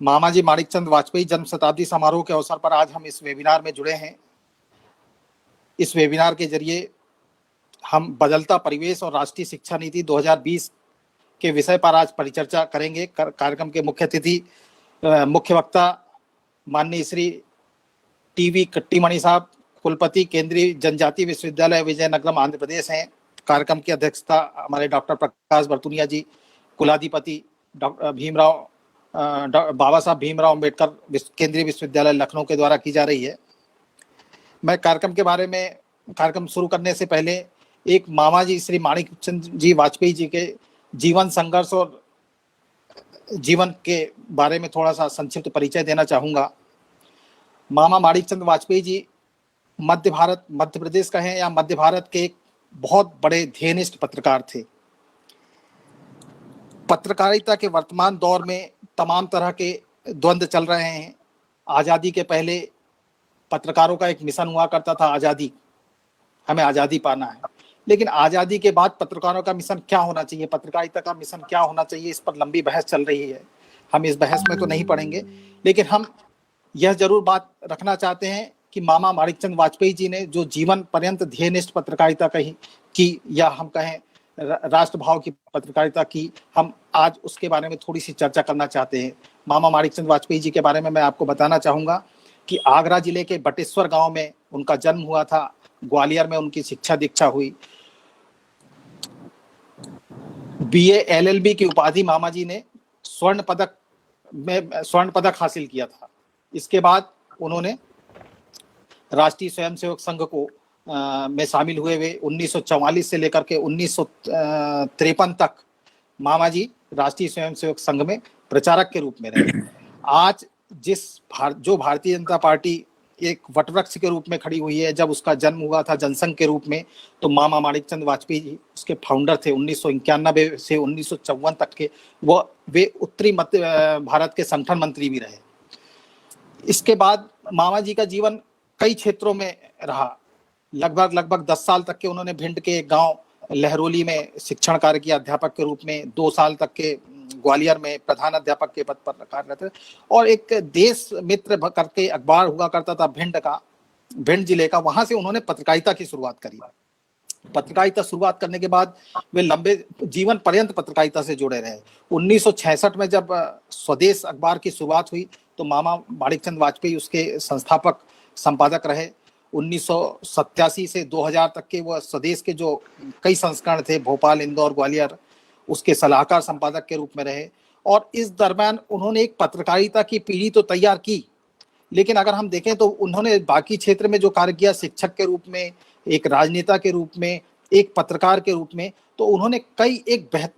मामाजी माणिकचंद वाजपेयी जन्म शताब्दी समारोह के अवसर पर आज हम इस वेबिनार में जुड़े हैं। इस वेबिनार के जरिए हम बदलता परिवेश और राष्ट्रीय शिक्षा नीति 2020 के विषय पर आज परिचर्चा करेंगे। कार्यक्रम के मुख्य अतिथि मुख्य वक्ता माननीय श्री टीवी कट्टीमणि साहब, कुलपति केंद्रीय जनजातीय विश्वविद्यालय विजयनगरम आंध्र प्रदेश हैं। कार्यक्रम की अध्यक्षता हमारे डॉक्टर प्रकाश बर्तुनिया जी, कुलाधिपति डॉक्टर बाबा साहब भीमराव अम्बेडकर केंद्रीय विश्वविद्यालय लखनऊ के द्वारा की जा रही है। मैं कार्यक्रम शुरू करने से पहले एक मामाजी श्री माणिकचंद जी वाजपेयी जी के जीवन संघर्ष और जीवन के बारे में थोड़ा सा संक्षिप्त परिचय देना चाहूँगा। मामा माणिकचंद वाजपेयी जी मध्य प्रदेश का है या मध्य भारत के एक बहुत बड़े ध्येयनिष्ठ पत्रकार थे। पत्रकारिता के वर्तमान दौर में तमाम तरह के द्वंद्व चल रहे हैं। आज़ादी के पहले पत्रकारों का एक मिशन हुआ करता था, आज़ादी, हमें आज़ादी पाना है। लेकिन आज़ादी के बाद पत्रकारों का मिशन क्या होना चाहिए, पत्रकारिता का मिशन क्या होना चाहिए, इस पर लंबी बहस चल रही है। हम इस बहस में तो नहीं पड़ेंगे, लेकिन हम यह जरूर बात रखना चाहते हैं कि मामा माणिकचंद वाजपेयी जी ने जो जीवन पर्यंत ध्येयनिष्ठ पत्रकारिता की या हम कहें राष्ट्रभाव की पत्रकारिता की, हम आज उसके बारे में थोड़ी सी चर्चा करना चाहते हैं। मामा माणिकचंद वाजपेयी जी के बारे में मैं आपको बताना चाहूँगा कि आगरा जिले के बटेश्वर गांव में उनका जन्म हुआ था। ग्वालियर में उनकी शिक्षा दीक्षा हुई। BA LLB की उपाधि मामा जी ने स्वर्ण पदक हासिल किया था। इसके बाद उन्होंने राष्ट्रीय स्वयंसेवक संघ को में शामिल हुए। वे 1944 से लेकर के 1953 तक मामा जी राष्ट्रीय स्वयंसेवक संघ में प्रचारक के रूप में रहे। आज जो भारतीय जनता पार्टी एक वटवृक्ष के रूप में खड़ी हुई है, जब उसका जन्म हुआ था जनसंघ के रूप में, तो मामा माणिकचंद वाजपेयी जी उसके फाउंडर थे। 1991 से 1954 तक के वे उत्तरी मध्य भारत के संगठन मंत्री भी रहे। इसके बाद मामा जी का जीवन कई क्षेत्रों में रहा। लगभग 10 साल तक के उन्होंने भिंड के एक गांव लहरोली में शिक्षण कार्य किया अध्यापक के रूप में। 2 साल तक के ग्वालियर में प्रधान अध्यापक के पद पर कार्यरत थे। और एक देश मित्र करके अखबार हुआ करता था भिंड जिले का, वहां से उन्होंने पत्रकारिता की शुरुआत करी। पत्रकारिता शुरुआत करने के बाद वे लंबे जीवन पर्यंत पत्रकारिता से जुड़े रहे। 1966 में जब स्वदेश अखबार की शुरुआत हुई तो मामा माणिकचंद वाजपेयी उसके संस्थापक संपादक रहे। 1987 से 2000 तक के वह स्वदेश के जो कई संस्करण थे, भोपाल, इंदौर, ग्वालियर, उसके सलाहकार संपादक के रूप में रहे। और इस दरम्यान उन्होंने एक पत्रकारिता की पीढ़ी तो तैयार की, लेकिन अगर हम देखें तो उन्होंने बाकी क्षेत्र में जो कार्य किया, शिक्षक के रूप में, एक राजनेता के रूप में, एक पत्रकार के रूप में, तो उन्होंने कई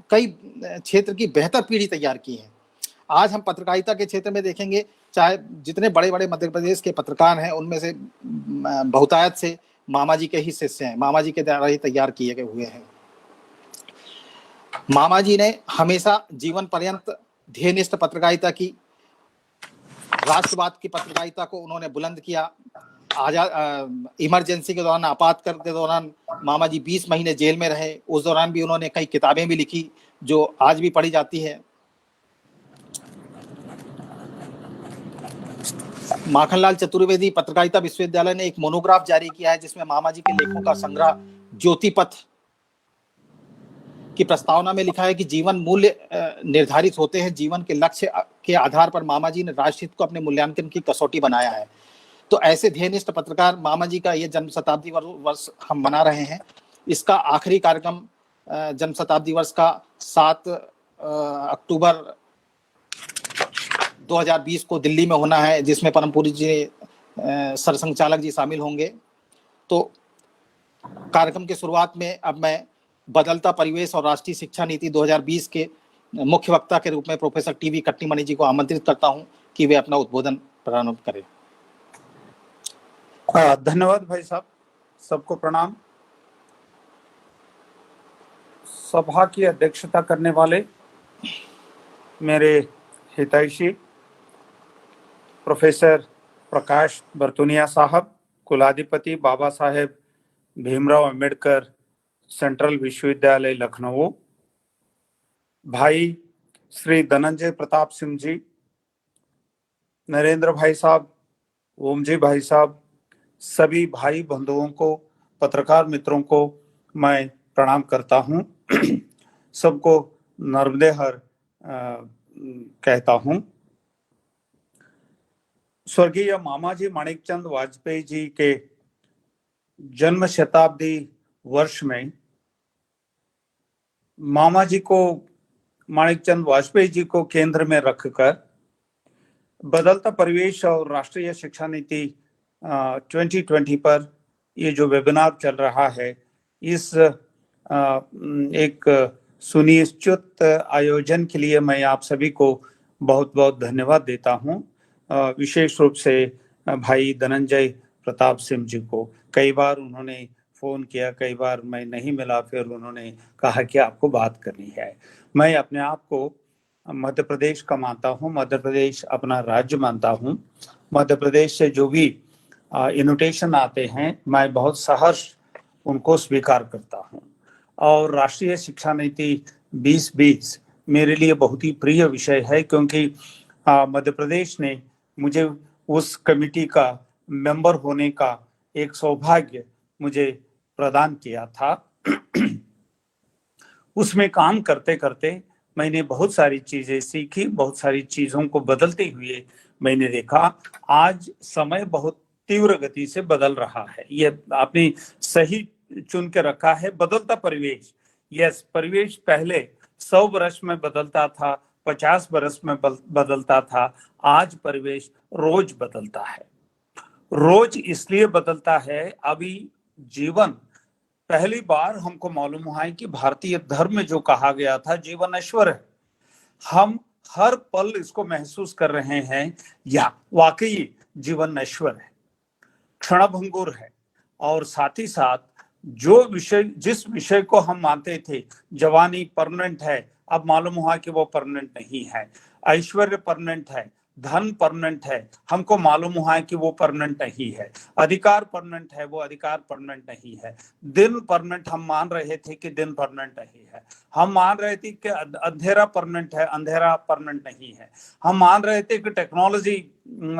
क्षेत्र की बेहतर पीढ़ी तैयार की है। आज हम पत्रकारिता के क्षेत्र में देखेंगे, चाहे जितने बड़े बड़े मध्य प्रदेश के पत्रकार हैं, उनमें से बहुतायत से मामा जी के ही शिष्य हैं, मामा जी के द्वारा ही तैयार किए हुए हैं। मामा जी ने हमेशा जीवन पर्यंत ध्येयनिष्ठ पत्रकारिता की, राष्ट्रवाद की पत्रकारिता को उन्होंने बुलंद किया। इमरजेंसी के दौरान, आपातकाल के दौरान मामा जी 20 महीने जेल में रहे। उस दौरान भी उन्होंने कई किताबें भी लिखी जो आज भी पढ़ी जाती है। माखनलाल चतुर्वेदी पत्रकारिता विश्वविद्यालय ने एक मोनोग्राफ जारी किया है जिसमें मामा जी के लेखों का संग्रह ज्योतिपथ की प्रस्तावना में लिखा है कि जीवन मूल्य निर्धारित होते हैं, जीवन के लक्ष्य के आधार पर मामा जी ने राष्ट्रहित को अपने मूल्यांकन की कसौटी बनाया है। तो ऐसे ध्येयनिष्ठ पत्रकार मामा जी का ये जन्म शताब्दी वर्ष हम मना रहे हैं। इसका आखिरी कार्यक्रम जन्म शताब्दी वर्ष का 7 अक्टूबर 2020 को दिल्ली में होना है, जिसमें परम पूज्य जी सरसंघचालक जी शामिल होंगे। तो कार्यक्रम की शुरुआत में अब मैं बदलता परिवेश और राष्ट्रीय शिक्षा नीति 2020 के मुख्य वक्ता के रूप में प्रोफेसर टीवी कट्टीमणि जी को आमंत्रित करता हूं कि वे अपना उद्बोधन प्रारंभ करें। धन्यवाद भाई साहब, सबको प्रणाम। सभा की अध्यक्षता करने वाले मेरे हितैषी प्रोफेसर प्रकाश बर्तुनिया साहब, कुलाधिपति बाबा साहेब भीमराव अम्बेडकर सेंट्रल विश्वविद्यालय लखनऊ, भाई श्री धनंजय प्रताप सिंह जी, नरेंद्र भाई साहब, ओम जी भाई साहब, सभी भाई बंधुओं को, पत्रकार मित्रों को मैं प्रणाम करता हूं। सबको नर्मदे हर कहता हूं। स्वर्गीय मामाजी माणिकचंद वाजपेयी जी के जन्म शताब्दी वर्ष में मामाजी को, माणिकचंद वाजपेयी जी को केंद्र में रखकर बदलता परिवेश और राष्ट्रीय शिक्षा नीति 2020 पर ये जो वेबिनार चल रहा है, इस एक सुनिश्चित आयोजन के लिए मैं आप सभी को बहुत बहुत धन्यवाद देता हूं। विशेष रूप से भाई धनंजय प्रताप सिंह जी को, कई बार उन्होंने फोन किया, कई बार मैं नहीं मिला, फिर उन्होंने कहा कि आपको बात करनी है। मैं अपने आप को मध्य प्रदेश का मानता हूँ, मध्य प्रदेश अपना राज्य मानता हूँ। मध्य प्रदेश से जो भी इन्विटेशन आते हैं, मैं बहुत सहर्ष उनको स्वीकार करता हूँ। और राष्ट्रीय शिक्षा नीति 2020 मेरे लिए बहुत ही प्रिय विषय है, क्योंकि मध्य प्रदेश ने मुझे उस कमेटी का मेंबर होने का एक सौभाग्य मुझे प्रदान किया था। उसमें काम करते करते मैंने बहुत सारी चीजें सीखी, बहुत सारी चीजों को बदलते हुए मैंने देखा। आज समय बहुत तीव्र गति से बदल रहा है, ये आपने सही चुन के रखा है। बदलता परिवेश, यस, परिवेश पहले 100 वर्ष में बदलता था, 50 वर्ष में बदलता था, आज परिवेश रोज बदलता है। रोज इसलिए बदलता है, अभी जीवन पहली बार हमको मालूम हुआ है कि भारतीय धर्म में जो कहा गया था जीवन नश्वर है, हम हर पल इसको महसूस कर रहे हैं, या वाकई जीवन नश्वर है, क्षणभंगुर है। और साथ ही साथ जिस विषय को हम मानते थे जवानी परमानेंट है, अब मालूम हुआ कि वो परमानेंट नहीं है। ऐश्वर्य परमानेंट है, धन परमानेंट है, हमको मालूम हुआ है कि वो परमानेंट नहीं है। अधिकार परमानेंट है, वो अधिकार परमानेंट नहीं है। दिन परमानेंट हम मान रहे थे कि दिन परमानेंट नहीं है। हम मान रहे थे कि अंधेरा परमानेंट है, अंधेरा परमानेंट नहीं है। हम मान रहे थे कि टेक्नोलॉजी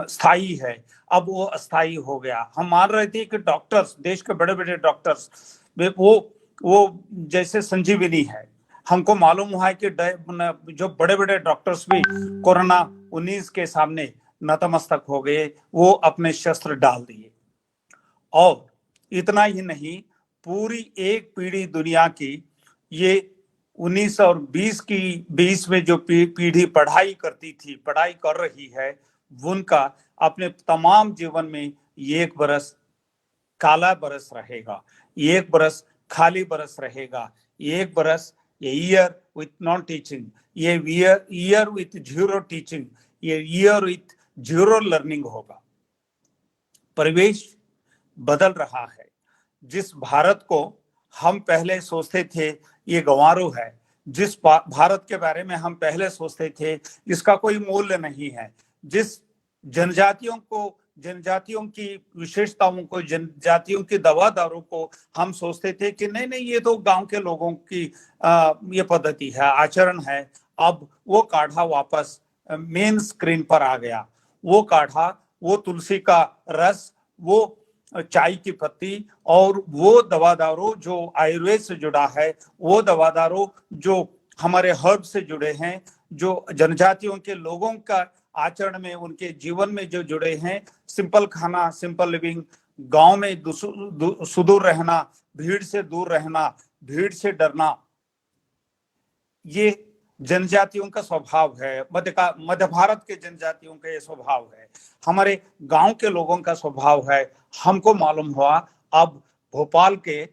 स्थायी है, अब वो अस्थायी हो गया। हम मान रहे थे कि डॉक्टर्स, देश के बड़े बड़े डॉक्टर्स, वो जैसे संजीवनी है। हमको मालूम हुआ है कि जो बड़े बड़े डॉक्टर्स भी कोरोना 19 के सामने नतमस्तक हो गए, वो अपने शस्त्र डाल दिए। और इतना ही नहीं, पूरी एक पीढ़ी दुनिया की, ये 19 और 20 में जो पीढ़ी पढ़ाई करती थी, पढ़ाई कर रही है, उनका अपने तमाम जीवन में ये एक बरस काला बरस रहेगा, ये एक बरस खाली बरस रहेगा, ये एक बरस, ये ईयर विथ नॉन टीचिंग, ये ईयर विथ जीरो टीचिंग, ये ईयर विथ जीरो लर्निंग होगा। परिवेश बदल रहा है। जिस भारत को हम पहले सोचते थे ये गंवारू है, जिस भारत के बारे में हम पहले सोचते थे इसका कोई मूल्य नहीं है, जिस जनजातियों की विशेषताओं को, जनजातियों की दवा दारू को हम सोचते थे कि नहीं नहीं, ये तो गांव के लोगों की ये पद्धति है, आचरण है, अब वो काढ़ा वापस मेन स्क्रीन पर आ गया। वो काढ़ा, वो तुलसी का रस, वो चाय की पत्ती, और वो दवा दारू जो आयुर्वेद से जुड़ा है, वो दवा दारू जो हमारे हर्ब से जुड़े हैं, जो जनजातियों के लोगों का आचरण में, उनके जीवन में जो जुड़े हैं, सिंपल खाना, सिंपल लिविंग, गांव में सुदूर रहना, भीड़ से दूर रहना, भीड़ से डरना, ये जनजातियों का स्वभाव है। मध्य भारत के जनजातियों का ये स्वभाव है, हमारे गांव के लोगों का स्वभाव है। हमको मालूम हुआ अब भोपाल के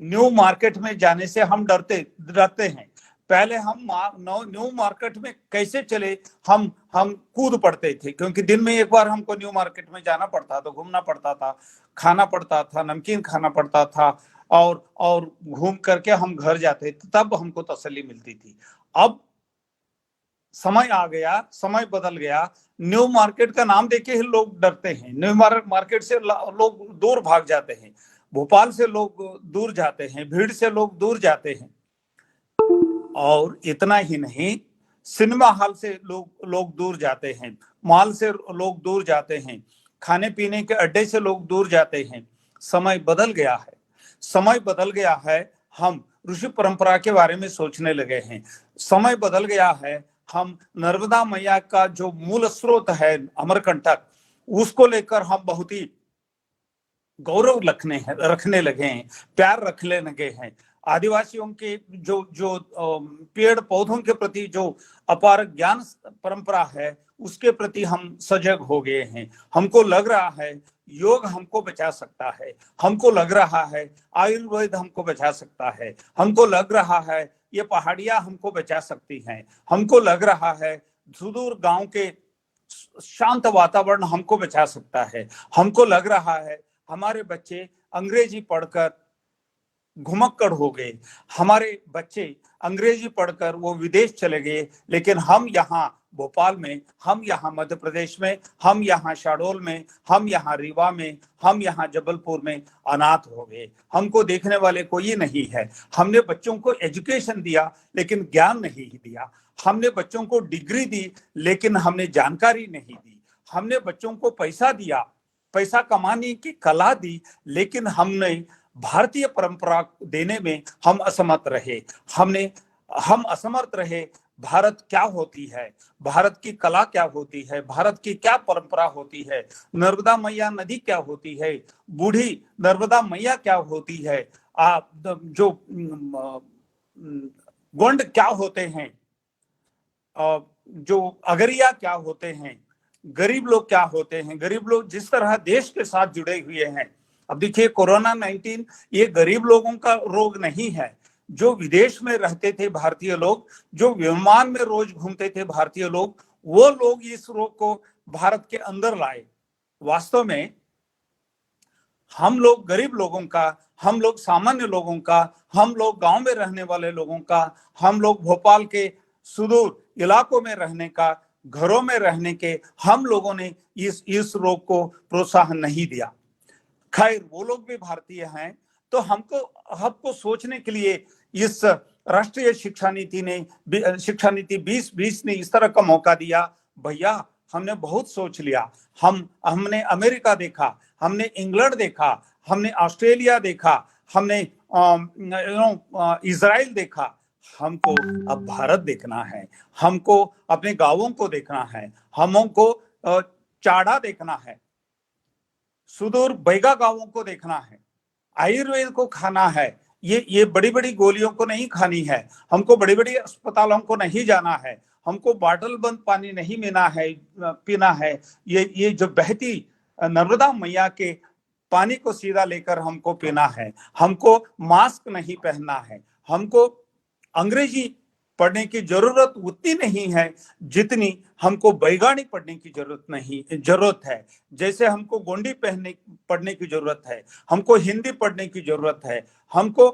न्यू मार्केट में जाने से हम डरते हैं। पहले हम न्यू मार्केट में कैसे चले, हम कूद पड़ते थे, क्योंकि दिन में एक बार हमको न्यू मार्केट में जाना पड़ता था, घूमना पड़ता था, खाना पड़ता था, नमकीन खाना पड़ता था, और घूम करके हम घर जाते थे, तब हमको तसल्ली मिलती थी। अब समय आ गया, समय बदल गया, न्यू मार्केट का नाम देके ही लोग डरते हैं, न्यू मार्केट से लोग दूर भाग जाते हैं, भोपाल से लोग दूर जाते हैं, भीड़ से लोग दूर जाते हैं। और इतना ही नहीं, सिनेमा हॉल से लोग दूर जाते हैं। मॉल से लोग दूर जाते हैं, खाने पीने के अड्डे से लोग दूर जाते हैं। समय बदल गया है, समय बदल गया है। हम ऋषि परंपरा के बारे में सोचने लगे हैं। समय बदल गया है। हम नर्मदा मैया का जो मूल स्रोत है अमरकंटक, उसको लेकर हम बहुत ही गौरव रखने लगे हैं, प्यार रखने लगे हैं। आदिवासियों के जो जो पेड़ पौधों के प्रति जो अपार ज्ञान परंपरा है, उसके प्रति हम सजग हो गए हैं। हमको लग रहा है योग हमको बचा सकता है, हमको लग रहा है आयुर्वेद हमको बचा सकता है, हमको लग रहा है ये पहाड़ियां हमको बचा सकती हैं, हमको लग रहा है सुदूर गांव के शांत वातावरण हमको बचा सकता है, हमको लग रहा है हमारे बच्चे अंग्रेजी पढ़कर घुमक्कड़ हो गए, हमारे बच्चे अंग्रेजी पढ़कर वो विदेश चले गए, लेकिन हम यहाँ भोपाल में, हम यहाँ मध्य प्रदेश में, हम यहाँ शहडोल में, हम यहाँ रीवा में, हम यहाँ जबलपुर में अनाथ हो गए। हमको देखने वाले कोई नहीं है। हमने बच्चों को एजुकेशन दिया लेकिन ज्ञान नहीं दिया। हमने बच्चों को डिग्री दी लेकिन हमने जानकारी नहीं दी। हमने बच्चों को पैसा दिया, पैसा कमाने की कला दी, लेकिन हमने भारतीय परंपरा देने में हम असमर्थ रहे। हम असमर्थ रहे। भारत क्या होती है, भारत की कला क्या होती है, भारत की क्या परंपरा होती है, नर्मदा मैया नदी क्या होती है, बूढ़ी नर्मदा मैया क्या होती है, जो गोंड क्या होते हैं, जो अगरिया क्या होते हैं, गरीब लोग क्या होते हैं। गरीब लोग जिस तरह देश के साथ जुड़े हुए हैं। अब देखिए कोरोना 19 ये गरीब लोगों का रोग नहीं है। जो विदेश में रहते थे भारतीय लोग, जो विमान में रोज घूमते थे भारतीय लोग, वो लोग इस रोग को भारत के अंदर लाए। वास्तव में हम लोग गरीब लोगों का, हम लोग सामान्य लोगों का, हम लोग गांव में रहने वाले लोगों का, हम लोग भोपाल के सुदूर इलाकों में रहने का, घरों में रहने के हम लोगों ने इस रोग को प्रोत्साहन नहीं दिया। खैर वो लोग भी भारतीय हैं, तो हमको सोचने के लिए इस राष्ट्रीय शिक्षा नीति 2020 ने इस तरह का मौका दिया। भैया हमने बहुत सोच लिया। हमने अमेरिका देखा, हमने इंग्लैंड देखा, हमने ऑस्ट्रेलिया देखा, हमने इजराइल देखा। हमको अब भारत देखना है, हमको अपने गांवों को देखना है, हमको चाड़ा देखना है, सुदूर बैगा गांवों को देखना है, आयुर्वेद को खाना है। ये बड़ी बड़ी गोलियों को नहीं खानी है, हमको बड़ी बड़ी अस्पतालों को नहीं जाना है, हमको बॉटल बंद पानी नहीं पीना है। ये जो बहती नर्मदा मैया के पानी को सीधा लेकर हमको पीना है। हमको मास्क नहीं पहनना है। हमको अंग्रेजी पढ़ने की जरूरत उतनी नहीं है जितनी हमको बैगानी पढ़ने की जरूरत है। जैसे हमको गोंडी पढ़ने की जरूरत है, हमको हिंदी पढ़ने की जरूरत है, हमको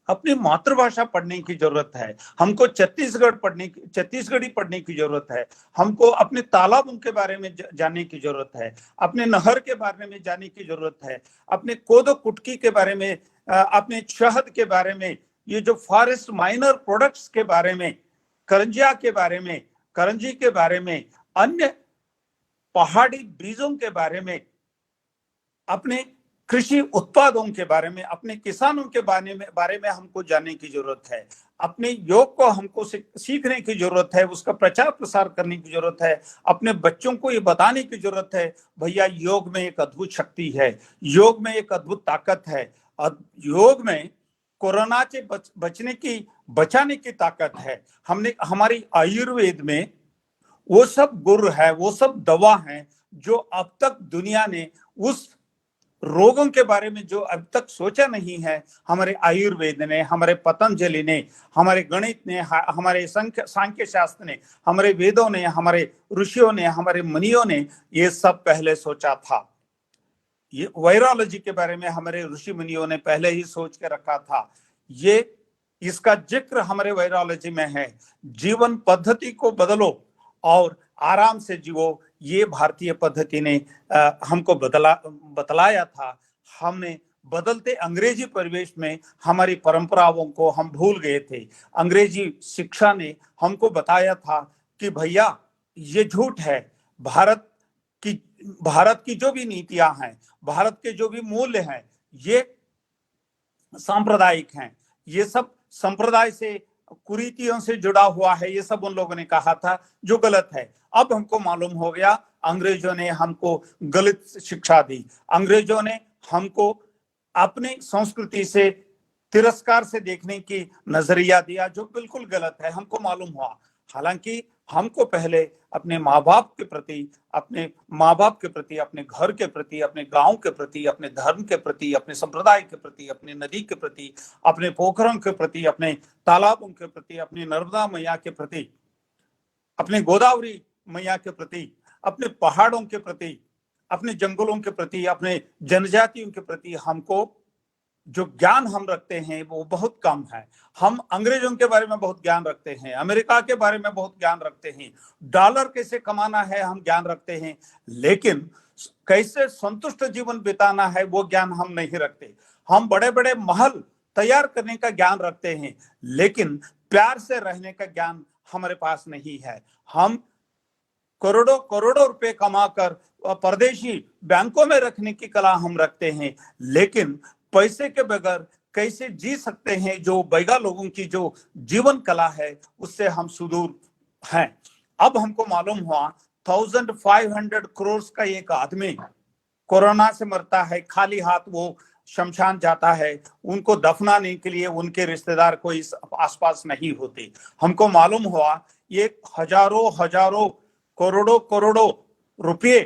अपनी मातृभाषा पढ़ने की जरूरत है, हमको छत्तीसगढ़ी पढ़ने की जरूरत है, हमको अपने तालाबों के बारे में जानने की जरूरत है, अपने नहर के बारे में जानने की जरूरत है, अपने कोदो कुटकी के बारे में, अपने शहद के बारे में, ये जो फॉरेस्ट माइनर प्रोडक्ट्स के बारे में, करंजिया के बारे में, करंजी के बारे में, अन्य पहाड़ी बीजों के बारे में, अपने कृषि उत्पादों के बारे में, अपने किसानों के बारे में हमको जानने की जरूरत है। अपने योग को हमको सीखने की जरूरत है, उसका प्रचार प्रसार करने की जरूरत है। अपने बच्चों को ये बताने की जरूरत है भैया योग में एक अद्भुत शक्ति है, योग में एक अद्भुत ताकत है, और योग में कोरोना से बचाने की ताकत है। हमारी आयुर्वेद में वो सब गुर है, वो सब दवा है जो अब तक दुनिया ने उस रोगों के बारे में जो अब तक सोचा नहीं है, हमारे आयुर्वेद ने, हमारे पतंजलि ने, हमारे गणित ने, हमारे सांख्य शास्त्र ने, हमारे वेदों ने, हमारे ऋषियों ने, हमारे मुनियों ने ये सब पहले सोचा था। ये वायरोलॉजी के बारे में हमारे ऋषि मुनियों ने पहले ही सोच के रखा था। इसका जिक्र हमारे वायरोलॉजी में है। जीवन पद्धति को बदलो और आराम से जियो, ये भारतीय पद्धति ने हमको बतलाया था। हमने बदलते अंग्रेजी परिवेश में हमारी परंपराओं को हम भूल गए थे। अंग्रेजी शिक्षा ने हमको बताया था कि भैया ये झूठ है। भारत भारत की जो भी नीतियां हैं, भारत के जो भी मूल्य हैं, ये सांप्रदायिक हैं। ये सब संप्रदाय से, कुरीतियों से जुड़ा हुआ है, ये सब उन लोगों ने कहा था, जो गलत है। अब हमको मालूम हो गया, अंग्रेजों ने हमको गलत शिक्षा दी, अंग्रेजों ने हमको अपनी संस्कृति से तिरस्कार से देखने की नजरिया दिया, जो बिल्कुल गलत है, हमको मालूम हुआ। हालांकि हमको पहले अपने माँ बाप के प्रति, अपने अपने घर के प्रति, अपने गांव के प्रति, अपने धर्म के प्रति, अपने संप्रदाय के प्रति, अपने नदी के प्रति, अपने पोखरों के प्रति, अपने तालाबों के प्रति, अपनी नर्मदा मैया के प्रति, अपने गोदावरी मैया के प्रति, अपने पहाड़ों के प्रति, अपने जंगलों के प्रति, अपने जनजातियों के प्रति हमको जो ज्ञान हम रखते हैं वो बहुत कम है। हम अंग्रेजों के बारे में बहुत ज्ञान रखते हैं, अमेरिका के बारे में बहुत ज्ञान रखते हैं, डॉलर कैसे कमाना है हम ज्ञान रखते हैं, लेकिन कैसे संतुष्ट जीवन बिताना है वो ज्ञान हम नहीं रखते। हम बड़े बड़े महल तैयार करने का ज्ञान रखते हैं, लेकिन प्यार से रहने का ज्ञान हमारे पास नहीं है। हम करोड़ों करोड़ों रुपए कमाकर परदेशी बैंकों में रखने की कला हम रखते हैं, लेकिन पैसे के बगैर कैसे जी सकते हैं, जो बैगा लोगों की जो जीवन कला है उससे हम सुदूर हैं। अब हमको मालूम हुआ 1500 करोड़ का एक आदमी कोरोना से मरता है, खाली हाथ वो शमशान जाता है, उनको दफनाने के लिए उनके रिश्तेदार कोई आसपास नहीं होते। हमको मालूम हुआ ये हजारों हजारों करोड़ों करोड़ों रुपये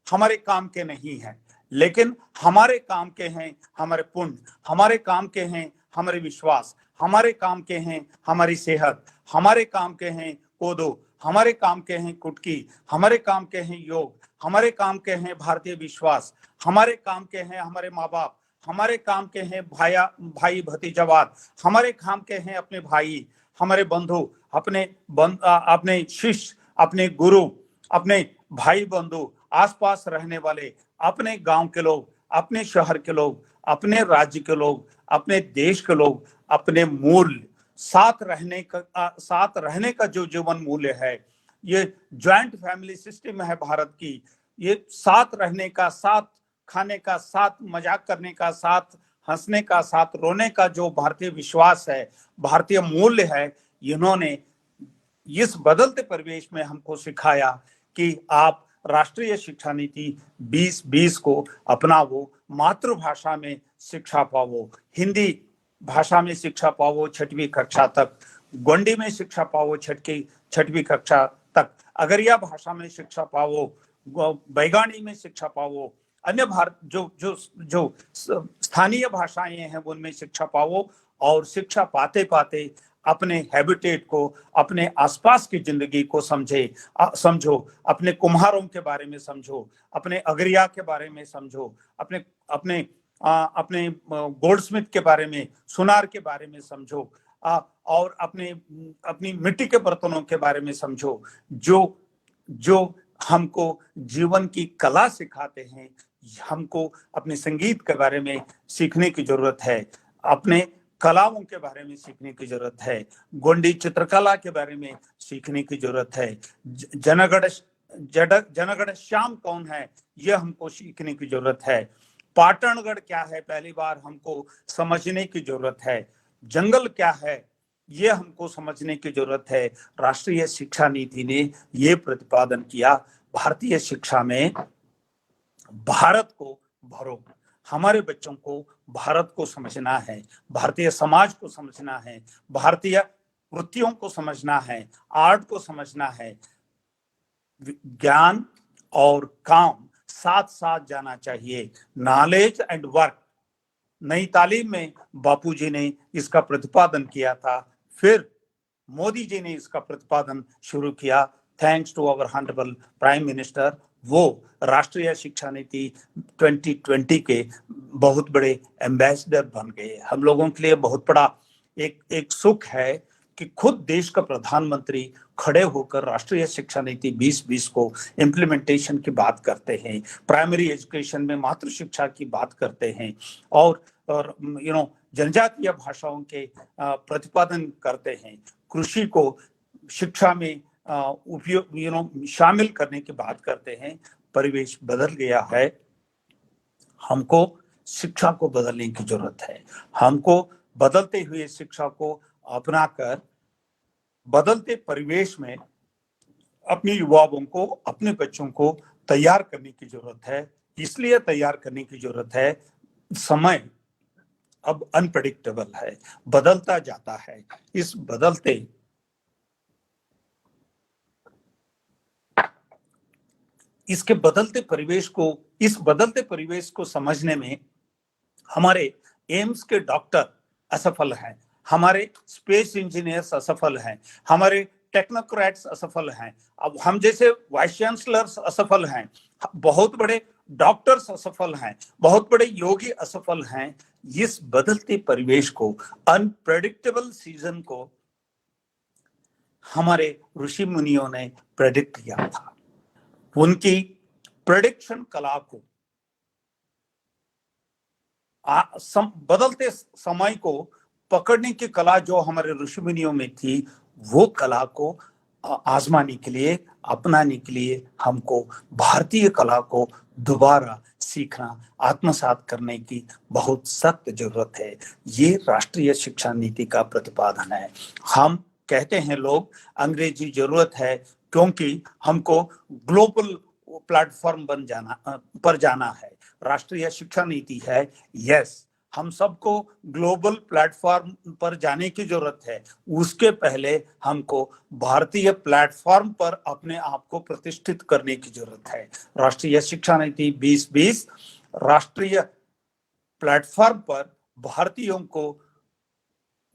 हमारे काम के नहीं हैं, लेकिन हमारे काम के हैं हमारे पुण्य, हमारे काम के हैं हमारे विश्वास, हमारे काम के हैं हमारी सेहत, हमारे काम के हैं कोदो, हमारे काम के हैं कुटकी, हमारे काम के हैं योग, हमारे काम के हैं भारतीय विश्वास, हमारे काम के हैं हमारे माँ बाप, हमारे काम के हैं भाई भतीजावाद, हमारे काम के हैं अपने भाई, हमारे बंधु, अपने शिष्य, अपने गुरु, अपने भाई बंधु, आसपास रहने वाले, अपने गांव के लोग, अपने शहर के लोग, अपने राज्य के लोग, अपने देश के लोग, अपने मूल्य, साथ रहने का जो जीवन मूल्य है, ये ज्वाइंट फैमिली सिस्टम है भारत की, ये साथ रहने का, साथ खाने का, साथ मजाक करने का, साथ हंसने का, साथ रोने का जो भारतीय विश्वास है, भारतीय मूल्य है, इन्होंने इस बदलते परिवेश में हमको सिखाया कि आप राष्ट्रीय शिक्षा नीति 2020 को अपनावो, मातृभाषा में शिक्षा पावो, हिंदी भाषा में शिक्षा पावो 6वीं कक्षा तक, गोंडी में शिक्षा पावो 6वीं कक्षा तक, अगरिया भाषा में शिक्षा पावो, बैगानी में शिक्षा पावो, अन्य भारत जो स्थानीय भाषाएं हैं उनमें शिक्षा पावो, और शिक्षा पाते पाते अपने हैबिटेट को, अपने आसपास की जिंदगी को समझो, अपने कुम्हारों के बारे में समझो, अपने अगरिया के बारे में समझो, अपने गोल्डस्मिथ के बारे में, सुनार के बारे में समझो, और अपनी मिट्टी के बर्तनों के बारे में समझो, जो हमको जीवन की कला सिखाते हैं। हमको अपने संगीत के बारे में सीखने की जरूरत है, अपने कलाओं के बारे में सीखने की जरूरत है, गोंडी चित्रकला के बारे में सीखने की जरूरत है, जनगण श्याम कौन है यह हमको सीखने की जरूरत है, पाटनगढ़ क्या है पहली बार हमको समझने की जरूरत है, जंगल क्या है यह हमको समझने की जरूरत है। राष्ट्रीय शिक्षा नीति ने यह प्रतिपादन किया, भारतीय शिक्षा में भारत को भरो, हमारे बच्चों को भारत को समझना है, भारतीय समाज को समझना है, भारतीय वृत्तियों को समझना है, आर्ट को समझना है। ज्ञान और काम साथ साथ जाना चाहिए, नॉलेज एंड वर्क। नई तालीम में बापूजी ने इसका प्रतिपादन किया था, फिर मोदी जी ने इसका प्रतिपादन शुरू किया, thanks to our honourable prime minister. वो राष्ट्रीय शिक्षा नीति 2020 के बहुत बड़े एम्बेसडर बन गए। हम लोगों के लिए बहुत बड़ा एक सुख है कि खुद देश का प्रधानमंत्री खड़े होकर राष्ट्रीय शिक्षा नीति 2020 को इम्प्लीमेंटेशन की बात करते हैं, प्राइमरी एजुकेशन में मातृ शिक्षा की बात करते हैं, और जनजातीय भाषाओं के प्रतिपादन करते हैं, कृषि को शिक्षा में उपयोग शामिल करने की बात करते हैं। परिवेश बदल गया है, हमको शिक्षा को बदलने की जरूरत है। हमको बदलते हुए शिक्षा को अपनाकर बदलते परिवेश में अपने युवाओं को, अपने बच्चों को तैयार करने की जरूरत है। इसलिए तैयार करने की जरूरत है, समय अब अनप्रेडिक्टेबल है, बदलता जाता है। इस बदलते परिवेश को समझने में हमारे एम्स के डॉक्टर असफल हैं, हमारे स्पेस इंजीनियर्स असफल हैं, हमारे टेक्नोक्रेट्स असफल हैं, अब हम जैसे वाइस चांसलर्स असफल हैं, बहुत बड़े डॉक्टर्स असफल हैं, बहुत बड़े योगी असफल हैं। इस बदलते परिवेश को, अनप्रेडिक्टेबल सीजन को हमारे ऋषि मुनियों ने प्रेडिक्ट किया था। उनकी प्रेडिक्शन कला को, बदलते समय को पकड़ने की कला जो हमारे ऋषि मुनियों में थी, वो कला को आजमाने के लिए, अपनाने के लिए हमको भारतीय कला को दोबारा सीखना, आत्मसात करने की बहुत सख्त जरूरत है। ये राष्ट्रीय शिक्षा नीति का प्रतिपादन है। हम कहते हैं लोग अंग्रेजी जरूरत है क्योंकि हमको ग्लोबल प्लेटफॉर्म पर जाना है। राष्ट्रीय शिक्षा नीति है, यस, हम सबको ग्लोबल प्लेटफॉर्म पर जाने की जरूरत है। उसके पहले हमको भारतीय प्लेटफॉर्म पर अपने आप को प्रतिष्ठित करने की जरूरत है। राष्ट्रीय शिक्षा नीति 2020 राष्ट्रीय प्लेटफॉर्म पर भारतीयों को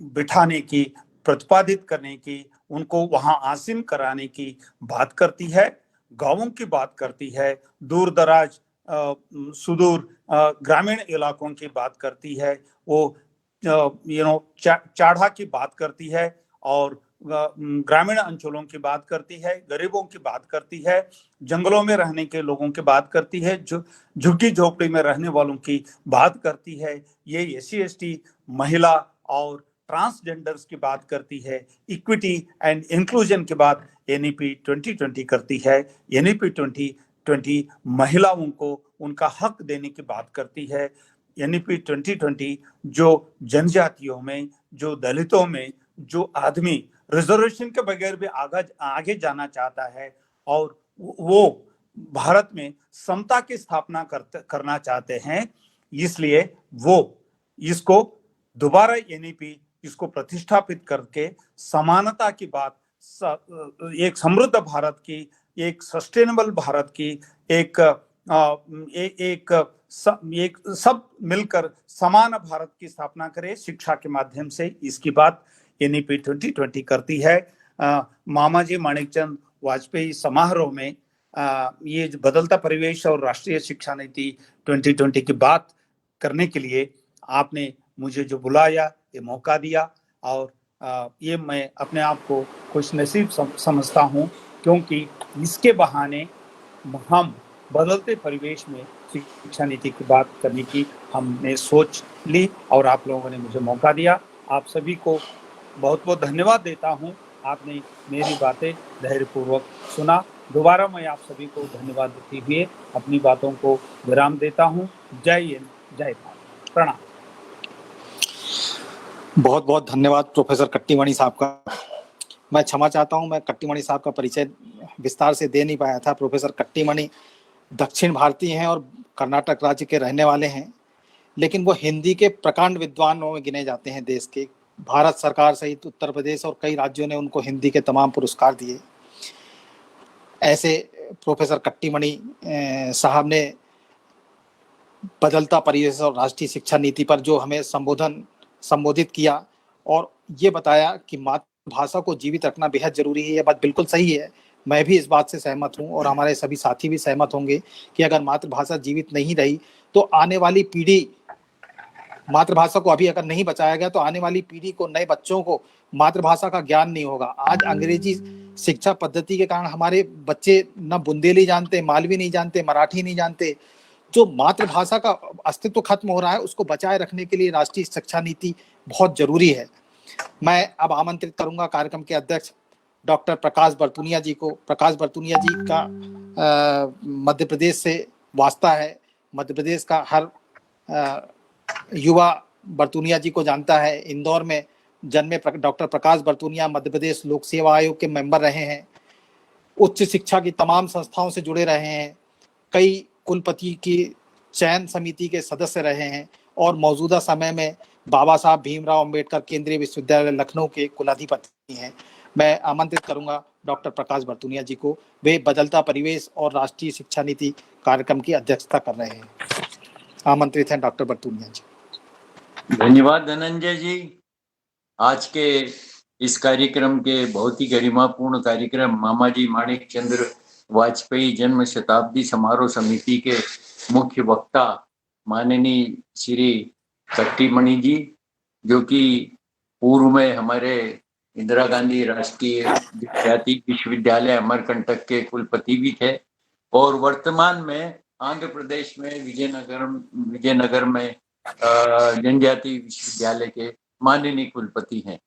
बिठाने की, प्रतिपादित करने की, उनको वहां आसीन कराने की बात करती है, गांवों की बात करती है, दूर दराज सुदूर ग्रामीण इलाकों की बात करती है, वो चाढ़ा की बात करती है, और ग्रामीण अंचलों की बात करती है, गरीबों की बात करती है, जंगलों में रहने के लोगों की बात करती है, जो झुग्गी झोपड़ी में रहने वालों की बात करती है। ये SC ST महिला और ट्रांसजेंडर्स की बात करती है। इक्विटी एंड इंक्लूजन की बात NEP 2020 करती है। NEP 2020 महिलाओं को उनका हक देने की बात करती है। NEP 2020 जो जनजातियों में, जो दलितों में, जो आदमी रिजर्वेशन के बगैर भी आगे जाना चाहता है और वो भारत में समता की स्थापना करना चाहते हैं, इसलिए वो इसको दोबारा NEP इसको प्रतिष्ठापित करके समानता की बात, एक समृद्ध भारत की, एक सस्टेनेबल भारत की, एक सब मिलकर समान भारत की स्थापना करे शिक्षा के माध्यम से, इसकी बात NEP 2020 करती है। मामाजी माणिकचंद वाजपेयी समारोह में ये बदलता परिवेश और राष्ट्रीय शिक्षा नीति 2020 की बात करने के लिए आपने मुझे जो बुलाया, ये मौका दिया, और ये मैं अपने आप को खुशनसीब समझता हूँ, क्योंकि इसके बहाने हम बदलते परिवेश में शिक्षा नीति की बात करने की हमने सोच ली और आप लोगों ने मुझे मौका दिया। आप सभी को बहुत बहुत धन्यवाद देता हूँ। आपने मेरी बातें धैर्यपूर्वक सुना। दोबारा मैं आप सभी को धन्यवाद देते हुए अपनी बातों को विराम देता हूँ। जय हिंद, जय भारत, प्रणाम। बहुत बहुत धन्यवाद प्रोफेसर कट्टीमणि साहब का। मैं क्षमा चाहता हूं, मैं कट्टीमणि साहब का परिचय विस्तार से दे नहीं पाया था। प्रोफेसर कट्टीमणि दक्षिण भारतीय हैं और कर्नाटक राज्य के रहने वाले हैं, लेकिन वो हिंदी के प्रकांड विद्वानों में गिने जाते हैं देश के। भारत सरकार सहित उत्तर प्रदेश और कई राज्यों ने उनको हिंदी के तमाम पुरस्कार दिए। ऐसे प्रोफेसर कट्टीमणि साहब ने बदलता परिवेश और राष्ट्रीय शिक्षा नीति पर जो हमें संबोधित किया और ये बताया कि मातृभाषा को जीवित रखना बेहद जरूरी है। यह बात बिल्कुल सही है, मैं भी इस बात से सहमत हूँ और हमारे सभी साथी भी सहमत होंगे कि अगर मातृभाषा जीवित नहीं रही तो आने वाली पीढ़ी, मातृभाषा को अभी अगर नहीं बचाया गया तो आने वाली पीढ़ी को, नए बच्चों को मातृभाषा का ज्ञान नहीं होगा। आज अंग्रेजी शिक्षा पद्धति के कारण हमारे बच्चे न बुंदेली जानते, मालवी नहीं जानते, मराठी नहीं जानते। जो मातृभाषा का अस्तित्व खत्म हो रहा है, उसको बचाए रखने के लिए राष्ट्रीय शिक्षा नीति बहुत जरूरी है। मैं अब आमंत्रित करूंगा कार्यक्रम के अध्यक्ष डॉक्टर प्रकाश बरतुनिया जी को। प्रकाश बरतुनिया जी का मध्य प्रदेश से वास्ता है। मध्य प्रदेश का हर युवा बरतुनिया जी को जानता है। इंदौर में जन्मे डॉक्टर प्रकाश बरतुनिया मध्य प्रदेश लोक सेवा आयोग के मेंबर रहे हैं। उच्च शिक्षा की तमाम संस्थाओं से जुड़े रहे हैं। कई कुलपति की चयन समिति के सदस्य रहे हैं और मौजूदा समय में बाबा साहब भीमराव अंबेडकर केंद्रीय विश्वविद्यालय लखनऊ के कुलाधिपति हैं। मैं आमंत्रित करूंगा डॉक्टर प्रकाश बरतुनिया जी को। वे बदलता परिवेश और राष्ट्रीय शिक्षा नीति कार्यक्रम की अध्यक्षता कर रहे हैं। आमंत्रित हैं डॉक्टर बरतुनिया जी। धन्यवाद धनंजय जी। आज के इस कार्यक्रम के बहुत ही गरिमापूर्ण कार्यक्रम मामाजी माणिक चंद्र वाजपेयी जन्म शताब्दी समारोह समिति के मुख्य वक्ता माननीय श्री कट्टीमणि जी, जो कि पूर्व में हमारे इंदिरा गांधी राष्ट्रीय विख्याति विश्वविद्यालय अमरकंटक के कुलपति भी थे और वर्तमान में आंध्र प्रदेश में विजयनगर में जनजाति विश्वविद्यालय के माननीय कुलपति हैं।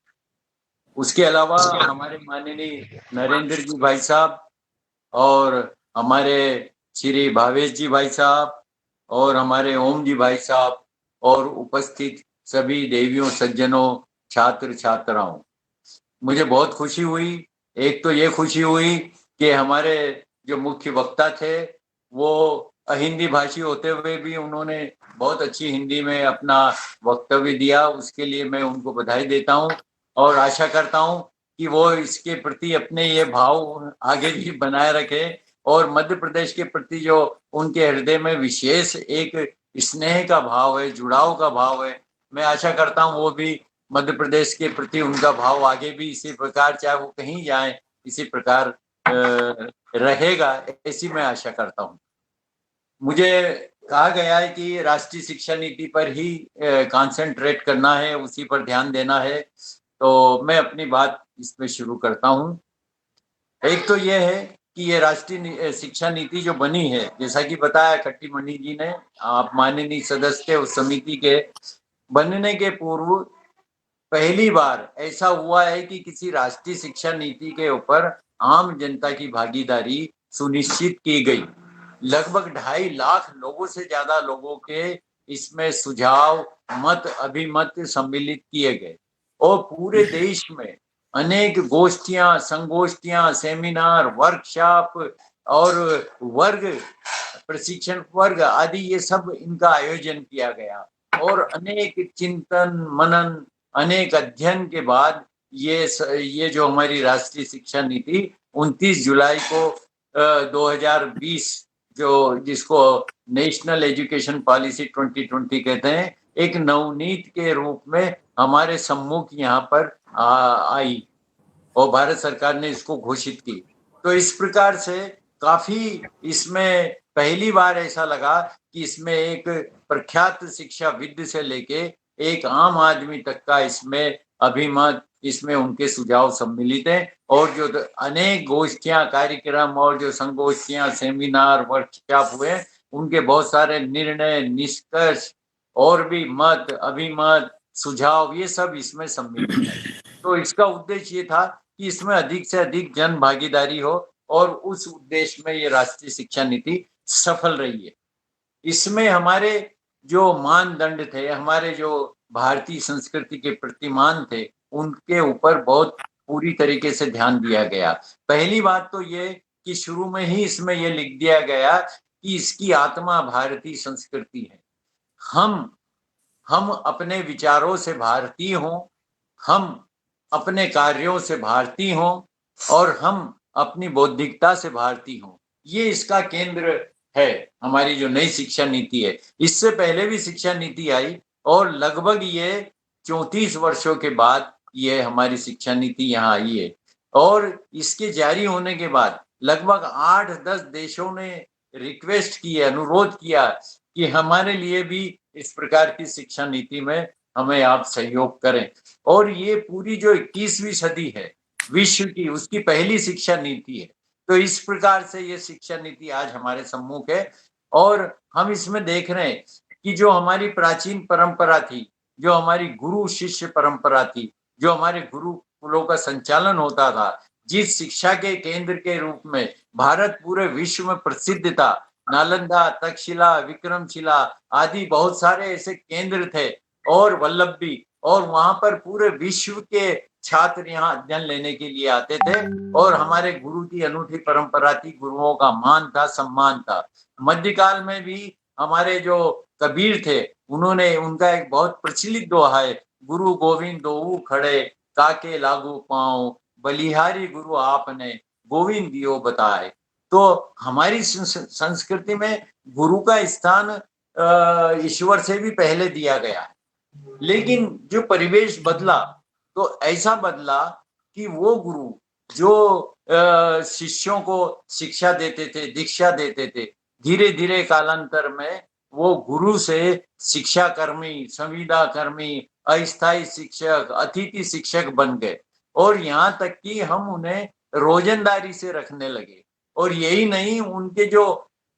उसके अलावा हमारे माननीय नरेंद्र जी भाई साहब और हमारे श्री भावेश जी भाई साहब और हमारे ओम जी भाई साहब और उपस्थित सभी देवियों सज्जनों छात्र छात्राओं, मुझे बहुत खुशी हुई। एक तो ये खुशी हुई कि हमारे जो मुख्य वक्ता थे वो अहिंदी भाषी होते हुए भी उन्होंने बहुत अच्छी हिंदी में अपना वक्तव्य दिया। उसके लिए मैं उनको बधाई देता हूं और आशा करता हूं कि वो इसके प्रति अपने ये भाव आगे भी बनाए रखे और मध्य प्रदेश के प्रति जो उनके हृदय में विशेष एक स्नेह का भाव है, जुड़ाव का भाव है, मैं आशा करता हूं वो भी मध्य प्रदेश के प्रति उनका भाव आगे भी इसी प्रकार, चाहे वो कहीं जाए, इसी प्रकार रहेगा, ऐसी मैं आशा करता हूं। मुझे कहा गया है कि राष्ट्रीय शिक्षा नीति पर ही कंसंट्रेट करना है, उसी पर ध्यान देना है, तो मैं अपनी बात इसमें शुरू करता हूं। एक तो ये है कि ये राष्ट्रीय शिक्षा नीति जो बनी है, जैसा कि बताया कट्टीमणि जी ने, आप माननीय सदस्य थे उस समिति के, बनने के पूर्व पहली बार ऐसा हुआ है कि किसी राष्ट्रीय शिक्षा नीति के ऊपर आम जनता की भागीदारी सुनिश्चित की गई। लगभग 2.5 लाख लोगों से ज्यादा लोगों के इसमें सुझाव, मत, अभिमत सम्मिलित किए गए और पूरे देश में अनेक गोष्ठियां, संगोष्ठियां, सेमिनार, वर्कशॉप और वर्ग प्रशिक्षण वर्ग आदि ये सब इनका आयोजन किया गया और अनेक चिंतन मनन, अनेक अध्ययन के बाद ये जो हमारी राष्ट्रीय शिक्षा नीति 29 जुलाई को 2020 जो जिसको नेशनल एजुकेशन पॉलिसी 2020 कहते हैं, एक नवनीत के रूप में हमारे सम्मुख यहाँ पर आई और भारत सरकार ने इसको घोषित की। तो इस प्रकार से काफी इसमें पहली बार ऐसा लगा कि इसमें एक प्रख्यात शिक्षाविद से लेके एक आम आदमी तक का इसमें अभिमत, इसमें उनके सुझाव सम्मिलित हैं और जो अनेक गोष्ठियां, कार्यक्रम और जो संगोष्ठियां, सेमिनार, वर्कशॉप हुए, उनके बहुत सारे निर्णय, निष्कर्ष और भी मत, अभिमत, सुझाव, ये सब इसमें सम्मिलित है। तो इसका उद्देश्य ये था कि इसमें अधिक से अधिक जन भागीदारी हो और उस उद्देश्य में ये राष्ट्रीय शिक्षा नीति सफल रही है। इसमें हमारे जो मानदंड थे, हमारे जो भारतीय संस्कृति के प्रतिमान थे, उनके ऊपर बहुत पूरी तरीके से ध्यान दिया गया। पहली बात तो ये कि शुरू में ही इसमें ये लिख दिया गया कि इसकी आत्मा भारतीय संस्कृति है। हम अपने विचारों से भारतीय हों, हम अपने कार्यों से भारतीय हों और हम अपनी बौद्धिकता से भारतीय हों, ये इसका केंद्र है हमारी जो नई शिक्षा नीति है। इससे पहले भी शिक्षा नीति आई और लगभग ये 34 वर्षों के बाद ये हमारी शिक्षा नीति यहाँ आई है और इसके जारी होने के बाद लगभग 8-10 देशों ने रिक्वेस्ट की है, अनुरोध किया कि हमारे लिए भी इस प्रकार की शिक्षा नीति में हमें आप सहयोग करें। और ये पूरी जो 21वीं सदी है विश्व की, उसकी पहली शिक्षा नीति है। तो इस प्रकार से ये शिक्षा नीति आज हमारे सम्मुख है और हम इसमें देख रहे हैं कि जो हमारी प्राचीन परंपरा थी, जो हमारी गुरु शिष्य परंपरा थी, जो हमारे गुरुकुलों का संचालन होता था, जिस शिक्षा के केंद्र के रूप में भारत पूरे विश्व में प्रसिद्ध था, नालंदा, तक्षशिला, विक्रमशिला आदि बहुत सारे ऐसे केंद्र थे, और वल्लभ भी, और वहां पर पूरे विश्व के छात्र यहाँ अध्ययन लेने के लिए आते थे, और हमारे गुरु की अनूठी परंपरा थी, गुरुओं का मान था, सम्मान था। मध्यकाल में भी हमारे जो कबीर थे, उन्होंने, उनका एक बहुत प्रचलित दोहा है, गुरु गोविंद दोऊ खड़े, काके लागू पाँव, बलिहारी गुरु आपने, गोविंद दियो बताए। तो हमारी संस्कृति में गुरु का स्थान ईश्वर से भी पहले दिया गया है। लेकिन जो परिवेश बदला, तो ऐसा बदला कि वो गुरु जो शिष्यों को शिक्षा देते थे, दीक्षा देते थे, धीरे धीरे कालांतर में वो गुरु से शिक्षा कर्मी, संविदा कर्मी, अस्थायी शिक्षक, अतिथि शिक्षक बन गए, और यहाँ तक कि हम उन्हें रोजंदारी से रखने लगे। और यही नहीं, उनके जो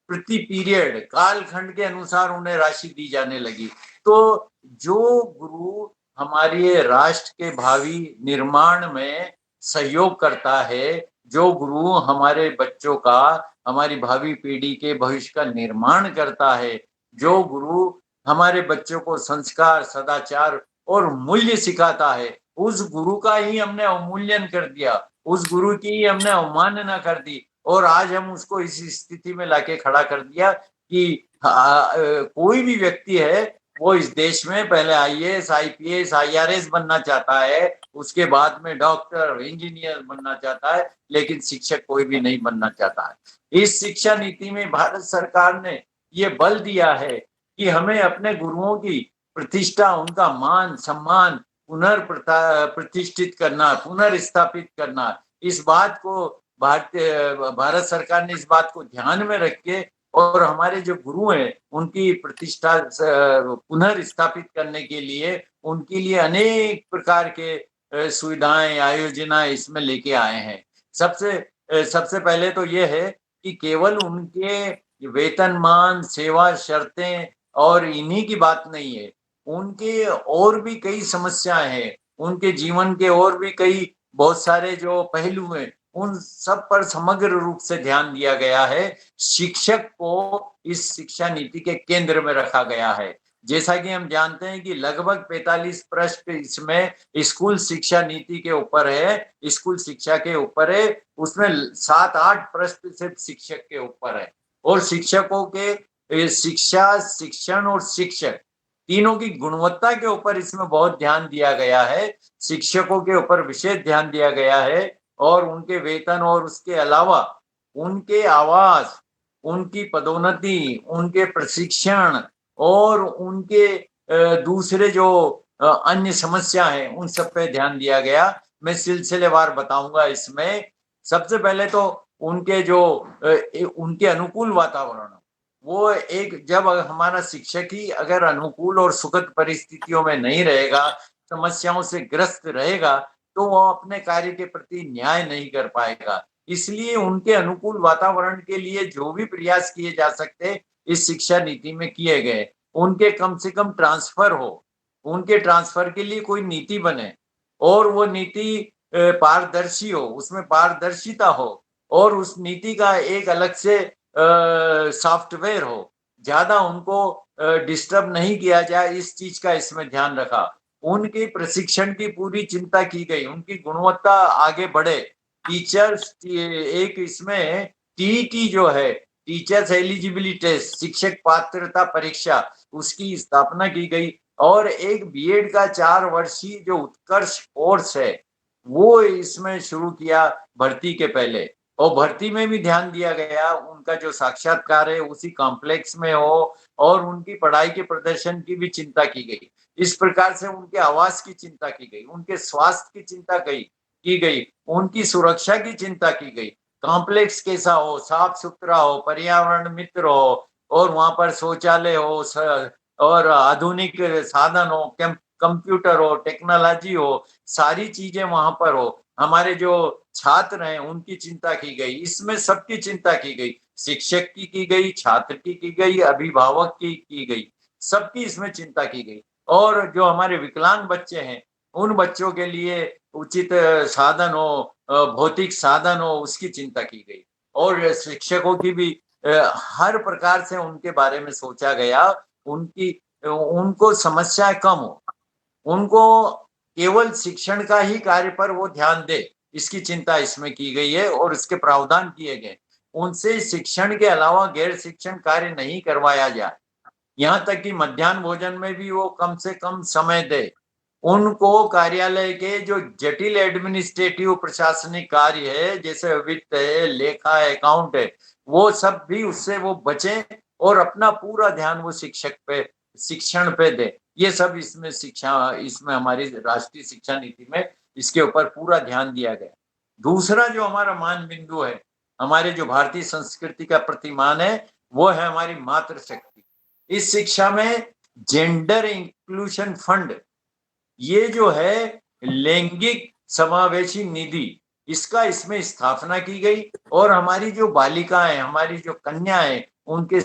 प्रति पीरियड कालखंड के अनुसार उन्हें राशि दी जाने लगी। तो जो गुरु हमारे राष्ट्र के भावी निर्माण में सहयोग करता है, जो गुरु हमारे बच्चों का, हमारी भावी पीढ़ी के भविष्य का निर्माण करता है, जो गुरु हमारे बच्चों को संस्कार, सदाचार और मूल्य सिखाता है, उस गुरु का ही हमने अवमूल्यन कर दिया, उस गुरु की ही हमने अवमानना कर दी, और आज हम उसको इस स्थिति में लाके खड़ा कर दिया कि कोई भी व्यक्ति है, वो इस देश में पहले आईएएस, आईपीएस, आईआरएस बनना चाहता है, उसके बाद में डॉक्टर, इंजीनियर बनना चाहता है, लेकिन शिक्षक कोई भी नहीं बनना चाहता है। इस शिक्षा नीति में भारत सरकार ने ये बल दिया है कि हमें अपने गुरुओं की प्रतिष्ठा, उनका मान सम्मान पुनर्प्रतिष्ठित करना, पुनर्स्थापित करना। इस बात को भारत सरकार ने इस बात को ध्यान में रख के, और हमारे जो गुरु हैं उनकी प्रतिष्ठा पुनर्स्थापित करने के लिए, उनके लिए अनेक प्रकार के सुविधाएं, आयोजनाएं इसमें लेके आए हैं। सबसे पहले तो ये है कि केवल उनके वेतनमान, सेवा शर्तें और इन्हीं की बात नहीं है, उनके और भी कई समस्याएं हैं, उनके जीवन के और भी कई बहुत सारे जो पहलू हैं, उन सब पर समग्र रूप से ध्यान दिया गया है। शिक्षक को इस शिक्षा नीति के केंद्र में रखा गया है। जैसा कि हम जानते हैं कि लगभग 45 प्रश्न इसमें स्कूल शिक्षा नीति के ऊपर है, स्कूल शिक्षा के ऊपर है, उसमें 7-8 प्रश्न सिर्फ शिक्षक के ऊपर है, और शिक्षकों के शिक्षा, शिक्षण और शिक्षक तीनों की गुणवत्ता के ऊपर इसमें बहुत ध्यान दिया गया है। शिक्षकों के ऊपर विशेष ध्यान दिया गया है, और उनके वेतन और उसके अलावा उनके आवास, उनकी पदोन्नति, उनके प्रशिक्षण और उनके दूसरे जो अन्य समस्या है, उन सब पे ध्यान दिया गया। मैं सिलसिलेवार बताऊंगा इसमें। सबसे पहले तो उनके जो उनके अनुकूल वातावरण, वो एक, जब हमारा शिक्षक ही अगर अनुकूल और सुखद परिस्थितियों में नहीं रहेगा, समस्याओं से ग्रस्त रहेगा, तो वो अपने कार्य के प्रति न्याय नहीं कर पाएगा। इसलिए उनके अनुकूल वातावरण के लिए जो भी प्रयास किए जा सकते इस शिक्षा नीति में किए गए। उनके कम से कम ट्रांसफर हो, उनके ट्रांसफर के लिए कोई नीति बने, और वो नीति पारदर्शी हो, उसमें पारदर्शिता हो, और उस नीति का एक अलग से सॉफ्टवेयर हो, ज्यादा उनको डिस्टर्ब नहीं किया जाए, इस चीज का इसमें ध्यान रखा। उनकी प्रशिक्षण की पूरी चिंता की गई, उनकी गुणवत्ता आगे बढ़े। टीचर्स, एक इसमें टीईटी जो है, टीचर्स एलिजिबिलिटी टेस्ट, शिक्षक पात्रता परीक्षा, उसकी स्थापना की गई, और एक बीएड का 4 वर्षीय जो उत्कर्ष कोर्स है, वो इसमें शुरू किया भर्ती के पहले, और भर्ती में भी ध्यान दिया गया, उनका जो साक्षात्कार है उसी कॉम्प्लेक्स में हो, और उनकी पढ़ाई के प्रदर्शन की भी चिंता की गई। इस प्रकार से उनके आवास की चिंता की गई, उनके स्वास्थ्य की चिंता की गई, उनकी सुरक्षा की चिंता की गई। कॉम्प्लेक्स कैसा हो, साफ सुथरा हो, पर्यावरण मित्र हो, और वहां पर शौचालय हो, और आधुनिक साधन हो, कंप्यूटर हो, टेक्नोलॉजी हो, सारी चीजें वहां पर हो। हमारे जो छात्र हैं उनकी चिंता की गई, इसमें सबकी चिंता की गई, शिक्षक की गई, छात्र की गई, अभिभावक की गई, सबकी इसमें चिंता की गई। और जो हमारे विकलांग बच्चे हैं, उन बच्चों के लिए उचित साधन हो, भौतिक साधन हो, उसकी चिंता की गई। और शिक्षकों की भी हर प्रकार से उनके बारे में सोचा गया, उनको समस्याएं कम हो, उनको केवल शिक्षण का ही कार्य पर वो ध्यान दे, इसकी चिंता इसमें की गई है और इसके प्रावधान किए गए। उनसे शिक्षण के अलावा गैर शिक्षण कार्य नहीं करवाया जाए, यहाँ तक कि मध्याह्न भोजन में भी वो कम से कम समय दे। उनको कार्यालय के जो जटिल एडमिनिस्ट्रेटिव प्रशासनिक कार्य है, जैसे वित्त है, लेखा है, अकाउंट है, वो सब भी उससे वो बचें और अपना पूरा ध्यान वो शिक्षण पे दे। ये सब इसमें हमारी राष्ट्रीय शिक्षा नीति में इसके ऊपर पूरा ध्यान दिया गया। दूसरा जो हमारा मान बिंदु है, हमारे जो भारतीय संस्कृति का प्रतिमान है, वो है हमारी मातृशक्ति। इस शिक्षा में जेंडर इंक्लूजन फंड, ये जो है लैंगिक समावेशी निधि, इसका इसमें स्थापना की गई और हमारी जो बालिकाएं, हमारी जो कन्याएं, उनके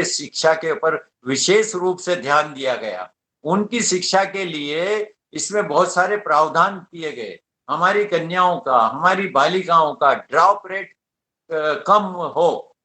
शिक्षा के ऊपर विशेष रूप से ध्यान दिया गया। उनकी शिक्षा के लिए इसमें बहुत सारे प्रावधान किए गए। हमारी कन्याओं का, हमारी बालिकाओं का ड्रॉप रेट कम हो,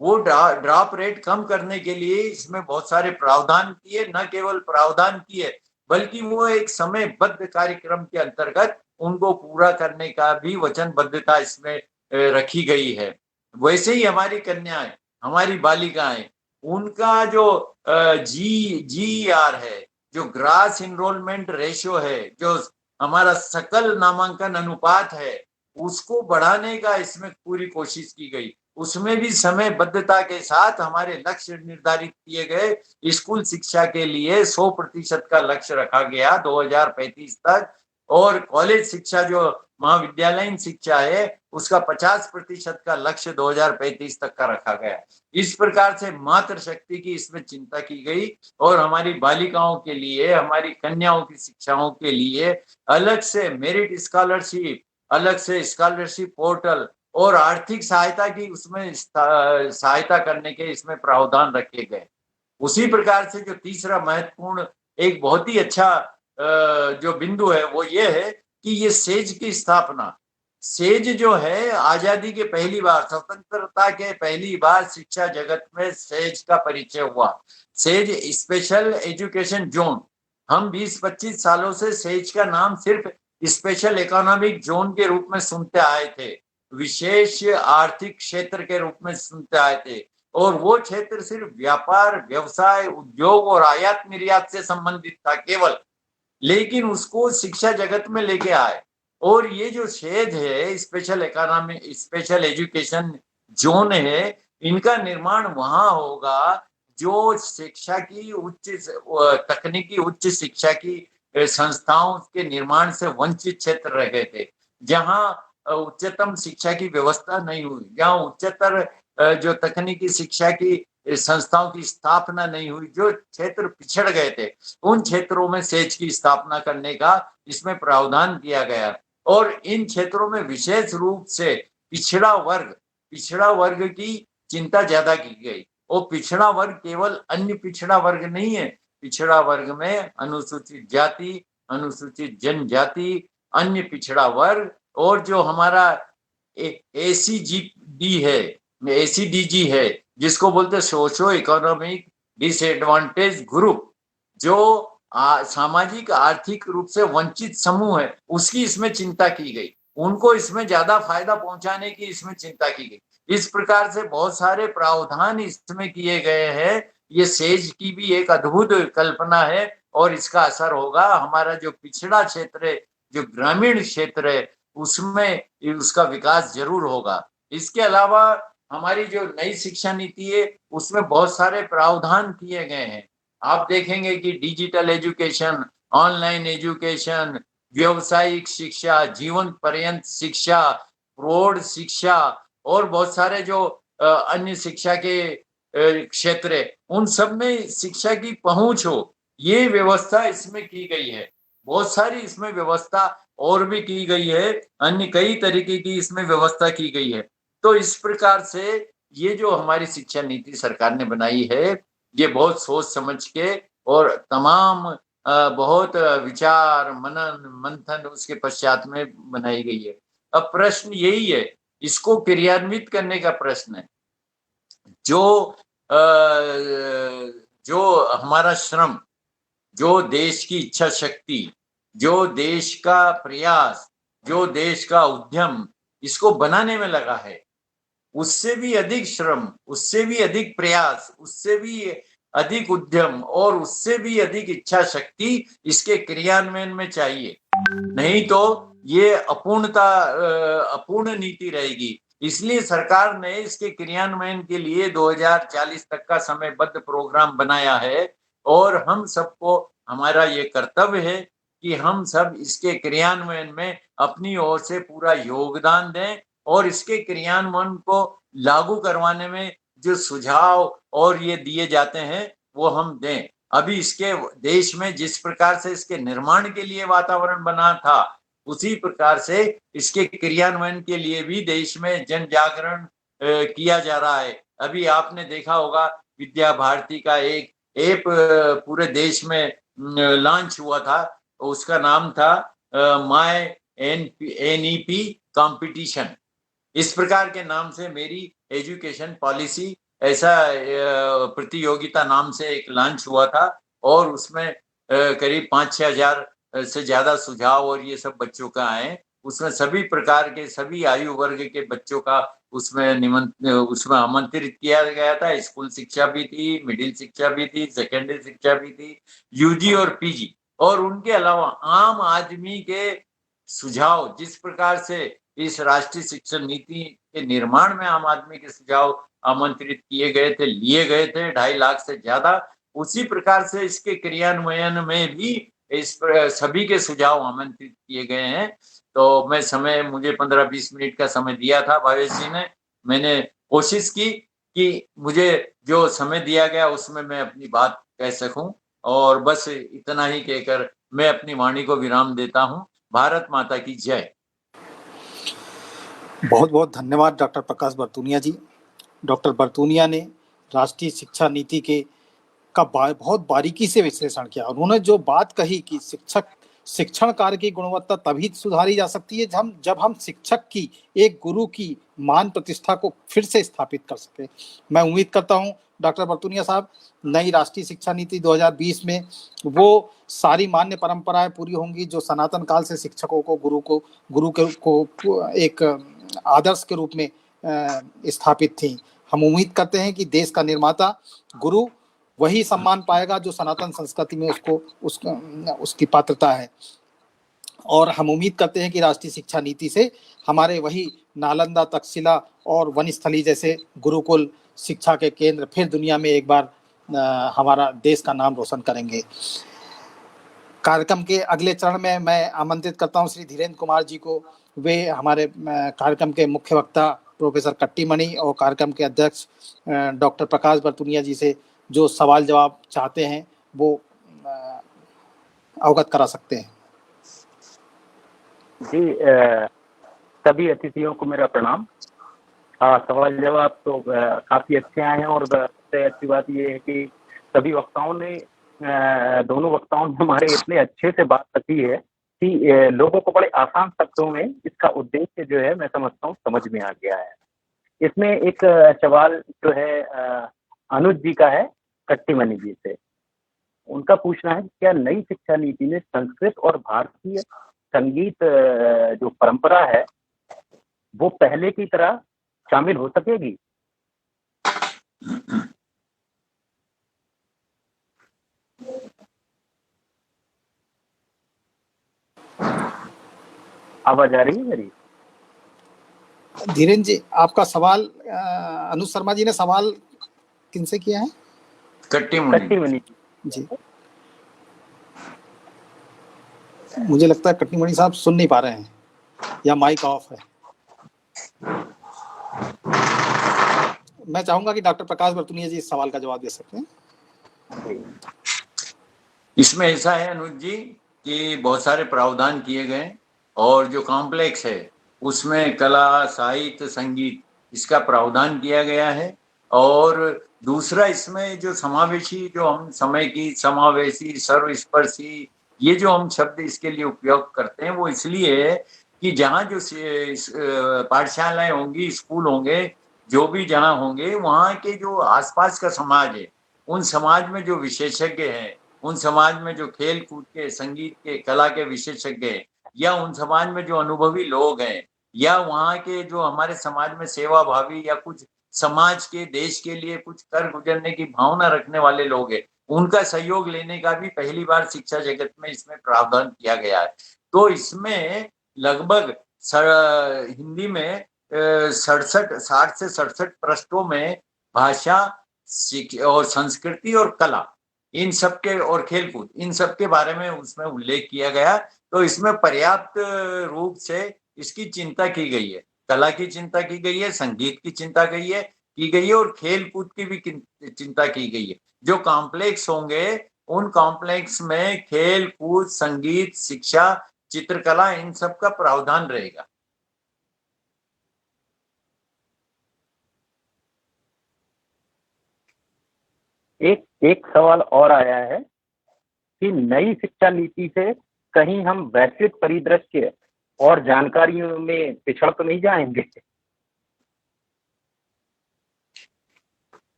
वो ड्रॉप रेट कम करने के लिए इसमें बहुत सारे प्रावधान किए। न केवल प्रावधान किए, बल्कि वो एक समयबद्ध कार्यक्रम के अंतर्गत उनको पूरा करने का भी वचनबद्धता इसमें रखी गई है। वैसे ही हमारी कन्याएं, हमारी बालिकाएं, उनका जो GER है, जो ग्रास इनरोलमेंट रेशियो है, जो हमारा सकल नामांकन अनुपात है, उसको बढ़ाने का इसमें पूरी कोशिश की गई। उसमें भी समयबद्धता के साथ हमारे लक्ष्य निर्धारित किए गए। स्कूल शिक्षा के लिए 100% का लक्ष्य रखा गया 2035 तक, और कॉलेज शिक्षा जो महाविद्यालयीन शिक्षा है, उसका 50% का लक्ष्य 2035 तक का रखा गया। इस प्रकार से मातृशक्ति की इसमें चिंता की गई और हमारी बालिकाओं के लिए, हमारी कन्याओं की शिक्षाओं के लिए अलग से मेरिट स्कॉलरशिप, अलग से स्कॉलरशिप पोर्टल और आर्थिक सहायता की उसमें सहायता करने के इसमें प्रावधान रखे गए। उसी प्रकार से जो तीसरा महत्वपूर्ण, एक बहुत ही अच्छा जो बिंदु है, वो ये है कि ये सेज की स्थापना, सेज जो है आजादी के पहली बार, स्वतंत्रता के पहली बार शिक्षा जगत में सेज का परिचय हुआ। सेज स्पेशल एजुकेशन जोन, हम 20-25 सालों से सेज का नाम सिर्फ स्पेशल इकोनॉमिक जोन के रूप में सुनते आए थे, विशेष आर्थिक क्षेत्र के रूप में सुनते आए थे, और वो क्षेत्र सिर्फ व्यापार, व्यवसाय, उद्योग और आयात निर्यात से संबंधित था केवल। लेकिन उसको शिक्षा जगत में लेके आए, और ये जो सेज है, स्पेशल एजुकेशन जोन है, इनका निर्माण वहां होगा जो शिक्षा की तकनीकी उच्च शिक्षा की संस्थाओं के निर्माण से वंचित क्षेत्र रह गए थे, जहां उच्चतम शिक्षा की व्यवस्था नहीं हुई, जहां उच्चतर जो तकनीकी शिक्षा की संस्थाओं की स्थापना नहीं हुई, जो क्षेत्र पिछड़ गए थे, उन क्षेत्रों में सेज की स्थापना करने का इसमें प्रावधान किया गया। और इन क्षेत्रों में विशेष रूप से पिछड़ा वर्ग की चिंता ज्यादा की गई। और पिछड़ा वर्ग केवल अन्य पिछड़ा वर्ग नहीं है, पिछड़ा वर्ग में अनुसूचित जाति, अनुसूचित जनजाति, अन्य पिछड़ा वर्ग, और जो हमारा ACDG है, जिसको बोलते सोशो इकोनॉमिक डिसएडवांटेज ग्रुप, जो सामाजिक आर्थिक रूप से वंचित समूह है, उसकी इसमें चिंता की गई, उनको इसमें ज्यादा फायदा पहुंचाने की इसमें चिंता की गई। इस प्रकार से बहुत सारे प्रावधान इसमें किए गए हैं। ये सेज की भी एक अद्भुत कल्पना है, और इसका असर होगा हमारा जो पिछड़ा क्षेत्र है, जो ग्रामीण क्षेत्र है, उसमें उसका विकास जरूर होगा। इसके अलावा हमारी जो नई शिक्षा नीति है, उसमें बहुत सारे प्रावधान किए गए हैं। आप देखेंगे कि डिजिटल एजुकेशन, ऑनलाइन एजुकेशन, व्यावसायिक शिक्षा, जीवन पर्यंत शिक्षा, प्रौढ़ शिक्षा, और बहुत सारे जो अन्य शिक्षा के क्षेत्र है, उन सब में शिक्षा की पहुंच हो, ये व्यवस्था इसमें की गई है। बहुत सारी इसमें व्यवस्था और भी की गई है, अन्य कई तरीके की इसमें व्यवस्था की गई है। तो इस प्रकार से ये जो हमारी शिक्षा नीति सरकार ने बनाई है, ये बहुत सोच समझ के और तमाम बहुत विचार मनन मंथन उसके पश्चात में बनाई गई है। अब प्रश्न यही है, इसको क्रियान्वित करने का प्रश्न है। जो हमारा श्रम, जो देश की इच्छा शक्ति, जो देश का प्रयास, जो देश का उद्यम इसको बनाने में लगा है, उससे भी अधिक श्रम, उससे भी अधिक प्रयास, उससे भी अधिक उद्यम और उससे भी अधिक इच्छा शक्ति इसके क्रियान्वयन में चाहिए। नहीं तो ये अपूर्ण नीति रहेगी। इसलिए सरकार ने इसके क्रियान्वयन के लिए 2040 तक का समयबद्ध प्रोग्राम बनाया है और हम सबको, हमारा ये कर्तव्य है कि हम सब इसके क्रियान्वयन में अपनी ओर से पूरा योगदान दें और इसके क्रियान्वयन को लागू करवाने में जो सुझाव और ये दिए जाते हैं वो हम दें। अभी इसके देश में जिस प्रकार से इसके निर्माण के लिए वातावरण बना था, उसी प्रकार से इसके क्रियान्वयन के लिए भी देश में जन जागरण किया जा रहा है। अभी आपने देखा होगा विद्या भारती का एक ऐप पूरे देश में लॉन्च हुआ था, उसका नाम था माय NEP कंपटीशन। इस प्रकार के नाम से मेरी एजुकेशन पॉलिसी, ऐसा प्रतियोगिता नाम से एक लॉन्च हुआ था और उसमें करीब 5-6 हजार से ज्यादा सुझाव और ये सब बच्चों का आए। उसमें सभी प्रकार के, सभी आयु वर्ग के बच्चों का उसमें आमंत्रित किया गया था। स्कूल शिक्षा भी थी, मिडिल शिक्षा भी थी, सेकेंडरी शिक्षा भी थी, UG और PG, और उनके अलावा आम आदमी के सुझाव, जिस प्रकार से इस राष्ट्रीय शिक्षा नीति के निर्माण में आम आदमी के सुझाव आमंत्रित किए गए थे, लिए गए थे 2.5 लाख से ज्यादा, उसी प्रकार से इसके क्रियान्वयन में भी इस पर सभी के सुझाव आमंत्रित किए गए हैं। तो मुझे 15-20 मिनट का समय दिया था भावेश जी ने। मैंने कोशिश की कि मुझे जो समय दिया गया उसमें मैं अपनी बात कह सकूं, और बस इतना ही कहकर मैं अपनी वाणी को विराम देता हूं। भारत माता की जय। बहुत बहुत धन्यवाद डॉक्टर प्रकाश बरतुनिया जी। डॉक्टर बरतुनिया ने राष्ट्रीय शिक्षा नीति का बहुत बारीकी से विश्लेषण किया। उन्होंने जो बात कही कि शिक्षण कार्य की गुणवत्ता तभी सुधारी जा सकती है जब हम शिक्षक की, एक गुरु की मान प्रतिष्ठा को फिर से स्थापित कर सके। मैं उम्मीद करता हूं डॉक्टर बरतुनिया साहब, नई राष्ट्रीय शिक्षा नीति 2020 में वो सारी मान्य परंपराएं पूरी होंगी जो सनातन काल से शिक्षकों को, गुरु को एक आदर्श के रूप में स्थापित थी। हम उम्मीद करते हैं कि देश का निर्माता गुरु वही सम्मान पाएगा जो सनातन संस्कृति में उसकी पात्रता है, और हम उम्मीद करते हैं कि राष्ट्रीय शिक्षा नीति से हमारे वही नालंदा, तक्षशिला और वनस्थली जैसे गुरुकुल शिक्षा के केंद्र फिर दुनिया में एक बार हमारा देश का नाम रोशन करेंगे। कार्यक्रम के अगले चरण में मैं आमंत्रित करता हूं श्री धीरेन्द्र कुमार जी को। वे हमारे कार्यक्रम के मुख्य वक्ता प्रोफेसर कट्टीमणि और कार्यक्रम के अध्यक्ष डॉक्टर प्रकाश बरतुनिया जी से जो सवाल जवाब चाहते हैं वो अवगत करा सकते हैं। जी, सभी अतिथियों को मेरा प्रणाम। सवाल जवाब तो काफी अच्छे आए हैं, और सबसे अच्छी बात ये है कि सभी वक्ताओं ने, दोनों वक्ताओं ने हमारे इतने अच्छे से बात रखी है कि लोगों को बड़े आसान शब्दों में इसका उद्देश्य जो है मैं समझता हूँ समझ में आ गया है। इसमें एक सवाल जो है अनुज जी का है, कट्टीमणि जी से। उनका पूछना है क्या नई शिक्षा नीति में संस्कृत और भारतीय संगीत जो परंपरा है वो पहले की तरह शामिल हो सकेगी? आवाज आ रही है मेरी? धीरेन्द्र जी, आपका सवाल, अनुज शर्मा जी ने सवाल किनसे किया है? कट्टीमणि जी। मुझे लगता है कट्टीमणि साहब सुन नहीं पा रहे हैं या माइक ऑफ है। मैं चाहूंगा कि डॉक्टर प्रकाश बरतुनिया जी इस सवाल का जवाब दे सकते हैं। इसमें ऐसा है अनुज जी कि बहुत सारे प्रावधान किए गए, और जो कॉम्प्लेक्स है उसमें कला, साहित्य, संगीत इसका प्रावधान किया गया है। और दूसरा इसमें जो समावेशी, जो हम समय की समावेशी, सर्वस्पर्शी, ये जो हम शब्द इसके लिए उपयोग करते हैं वो इसलिए है कि जहाँ जो पाठशालाएं होंगी, स्कूल होंगे, जो भी जहाँ होंगे, वहाँ के जो आसपास का समाज है, उन समाज में जो विशेषज्ञ हैं, उन समाज में जो खेल कूद के, संगीत के, कला के विशेषज्ञ हैं, या उन समाज में जो अनुभवी लोग हैं, या वहाँ के जो हमारे समाज में सेवा भावी या कुछ समाज के, देश के लिए कुछ कर गुजरने की भावना रखने वाले लोग हैं, उनका सहयोग लेने का भी पहली बार शिक्षा जगत में इसमें प्रावधान किया गया है। तो इसमें लगभग हिंदी में 60 से 67 पृष्ठों में भाषा और संस्कृति और कला, इन सब के, और खेलकूद, इन सब के बारे में उसमें उल्लेख किया गया। तो इसमें पर्याप्त रूप से इसकी चिंता की गई है, कला की चिंता की गई है, संगीत की चिंता की गई है और खेल कूद की भी चिंता की गई है। जो कॉम्प्लेक्स होंगे, उन कॉम्प्लेक्स में खेल कूद, संगीत, शिक्षा, चित्रकला, इन सब का प्रावधान रहेगा। एक सवाल और आया है कि नई शिक्षा नीति से कहीं हम वैश्विक परिदृश्य और जानकारियों में पिछड़ तो नहीं जाएंगे?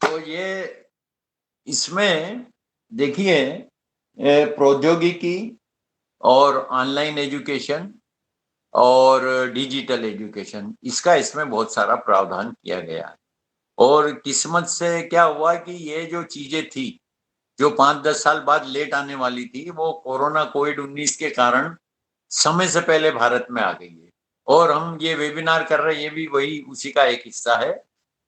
तो ये इसमें देखिए, प्रौद्योगिकी और ऑनलाइन एजुकेशन और डिजिटल एजुकेशन, इसका इसमें बहुत सारा प्रावधान किया गया है। और किस्मत से क्या हुआ कि ये जो चीजें थी, जो 5-10 साल बाद लेट आने वाली थी, वो कोरोना कोविड-19 के कारण समय से पहले भारत में आ गई है। और हम ये वेबिनार कर रहे हैं, ये भी वही उसी का एक हिस्सा है।